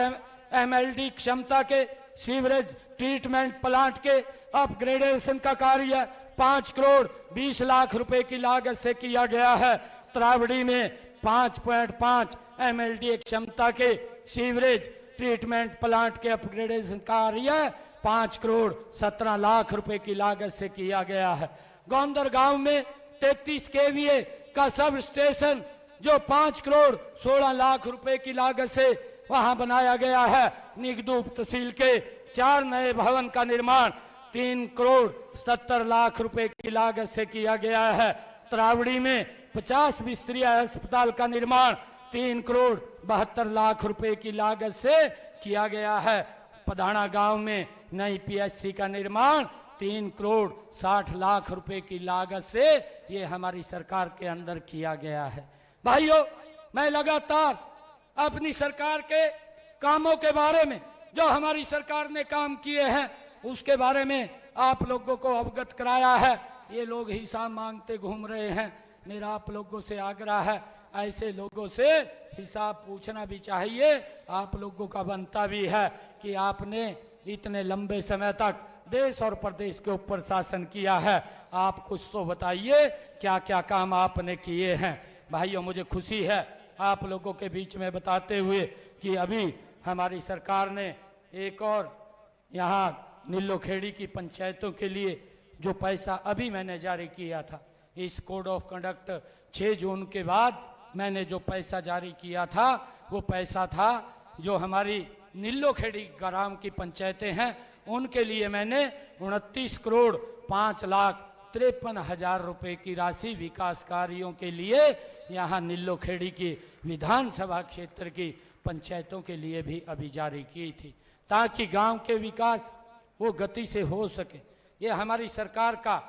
MLD क्षमता के सीवरेज ट्रीटमेंट प्लांट के अपग्रेडेशन का कार्य 5 करोड़ 20 लाख रुपए की लागत से किया गया है। त्रावड़ी में 5.5 MLD क्षमता के सीवरेज ट्रीटमेंट प्लांट के अपग्रेडेशन कार्य 5 करोड़ 17 लाख रुपए की लागत से किया गया है। गोंदर गांव में 33 KVA का सब स्टेशन जो 5 करोड़ 16 लाख रुपए की लागत से वहां बनाया गया है। निगदूप तहसील के 4 नए भवन का निर्माण 3 करोड़ 77 लाख रुपए की लागत से किया गया है। त्रावड़ी में 50 बिस्तरीय अस्पताल का निर्माण 3 करोड़ 72 लाख रुपए की लागत से किया गया है। पधाना गांव में नई PSC का निर्माण 3 करोड़ 60 लाख रुपए की लागत से ये हमारी सरकार के अंदर किया गया है। भाइयों, मैं लगातार अपनी सरकार के कामों के बारे में, जो हमारी सरकार ने काम किए हैं, उसके बारे में आप लोगों को अवगत कराया है। ये लोग हिसाब मांगते घूम रहे हैं। मेरा आप लोगों से आग्रह है, ऐसे लोगों से हिसाब पूछना भी चाहिए। आप लोगों का बनता भी है कि आपने इतने लंबे समय तक देश और प्रदेश के ऊपर शासन किया है। आप कुछ तो बताइए क्या क्या काम आपने किए हैं। भाइयों, मुझे खुशी है आप लोगों के बीच में बताते हुए कि अभी हमारी सरकार ने एक और यहाँ नीलोखेड़ी की पंचायतों के लिए जो पैसा अभी मैंने जारी किया था, इस कोड ऑफ कंडक्ट 6 जून के बाद मैंने जो पैसा जारी किया था, वो पैसा था जो हमारी नीलोखेड़ी ग्राम की पंचायतें हैं, उनके लिए मैंने 29 करोड़ 5 लाख 53 हजार रुपए की राशि विकास कार्यों के लिए यहाँ नीलोखेड़ी की विधानसभा क्षेत्र की पंचायतों के लिए भी अभी जारी की थी, ताकि गांव के विकास वो गति से हो सके। ये हमारी सरकार का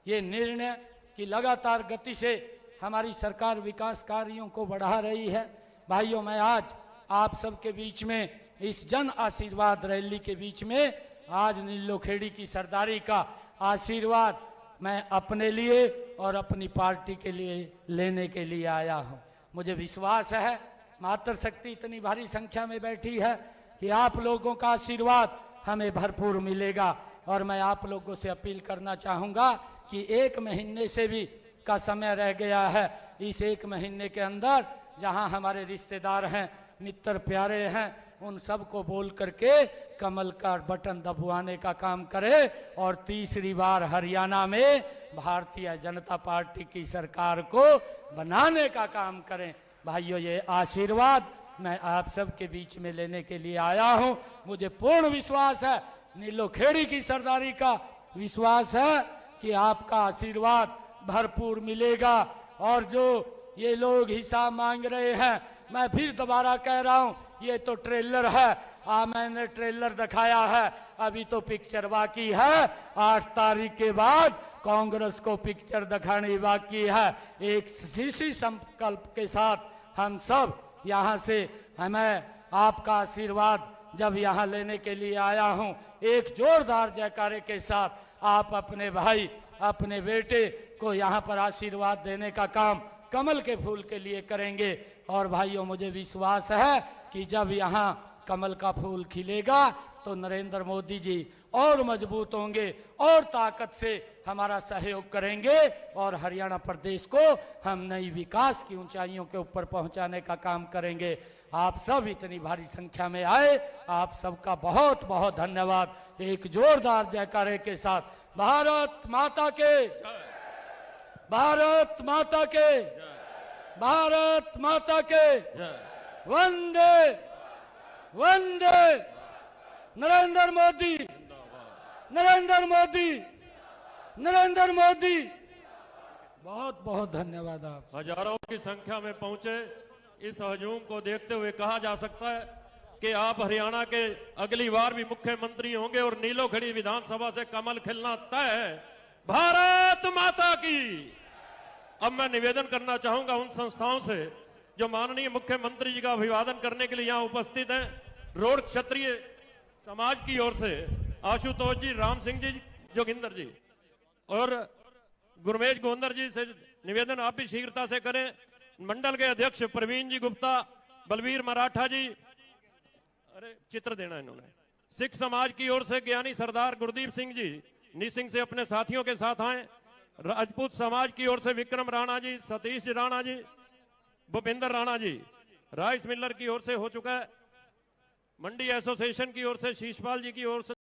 ये निर्णय कि लगातार गति से हमारी सरकार विकास कार्यों को बढ़ा रही है। भाइयों, मैं आज आप सबके बीच में इस जन आशीर्वाद रैली के बीच में आज नीलोखेड़ी की सरदारी का आशीर्वाद मैं अपने लिए और अपनी पार्टी के लिए लेने के लिए आया हूं। मुझे विश्वास है मातृशक्ति इतनी भारी संख्या में बैठी है कि आप लोगों का आशीर्वाद हमें भरपूर मिलेगा। और मैं आप लोगों से अपील करना चाहूंगा कि 1 महीने से भी का समय रह गया है। इस 1 महीने के अंदर जहां हमारे रिश्तेदार हैं, मित्र प्यारे हैं, उन सबको बोल करके कमल का बटन दबवाने का काम करें और तीसरी बार हरियाणा में भारतीय जनता पार्टी की सरकार को बनाने का काम करें। भाइयों, ये आशीर्वाद मैं आप सबके बीच में लेने के लिए आया हूं। मुझे पूर्ण विश्वास है, नीलोखेड़ी की सरदारी का विश्वास है कि आपका आशीर्वाद भरपूर मिलेगा। और जो ये लोग हिसाब मांग रहे हैं, मैं फिर दोबारा कह रहा हूं, ये तो ट्रेलर है। मैंने ट्रेलर दिखाया है, अभी तो पिक्चर बाकी है। 8 तारीख के बाद कांग्रेस को पिक्चर दिखानी बाकी है। एक इसी संकल्प के साथ हम सब यहाँ से, मैं आपका आशीर्वाद जब यहाँ लेने के लिए आया हूँ, एक जोरदार जयकारे के साथ आप अपने भाई, अपने बेटे को यहाँ पर आशीर्वाद देने का काम कमल के फूल के लिए करेंगे। और भाइयों, मुझे विश्वास है कि जब यहाँ कमल का फूल खिलेगा तो नरेंद्र मोदी जी और मजबूत होंगे और ताकत से हमारा सहयोग करेंगे और हरियाणा प्रदेश को हम नई विकास की ऊंचाइयों के ऊपर पहुंचाने का काम करेंगे। आप सब इतनी भारी संख्या में आए, आप सबका बहुत बहुत धन्यवाद। एक जोरदार जयकारे के साथ भारत माता के, भारत माता के, भारत माता के, वंदे वंदे नरेंद्र मोदी, नरेंद्र मोदी, नरेंद्र मोदी। बहुत बहुत धन्यवाद। आप
हजारों की संख्या में पहुंचे इस हजूम को देखते हुए कहा जा सकता है कि आप हरियाणा के अगली बार भी मुख्यमंत्री होंगे और नीलोखड़ी विधानसभा से कमल खिलना तय है। भारत माता की। अब मैं निवेदन करना चाहूंगा उन संस्थाओं से जो माननीय मुख्यमंत्री जी का अभिवादन करने के लिए यहां उपस्थित हैं। रोड क्षत्रिय समाज की ओर से आशुतोष जी, राम सिंह जी, जोगिंदर जी और गुरमेज गोंदर जी से निवेदन आप भी शीघ्रता से करें। मंडल के अध्यक्ष प्रवीण जी गुप्ता, बलबीर मराठा जी, अरे चित्र देना इन्होंने। सिख समाज की ओर से ज्ञानी सरदार गुरदीप सिंह जी निसिंग से अपने साथियों के साथ आए। राजपूत समाज की ओर से विक्रम राणा जी, सतीश राणा जी, भूपिंदर राणा जी। राइस मिलर की ओर से हो चुका है। मंडी एसोसिएशन की ओर से शीशपाल जी की ओर से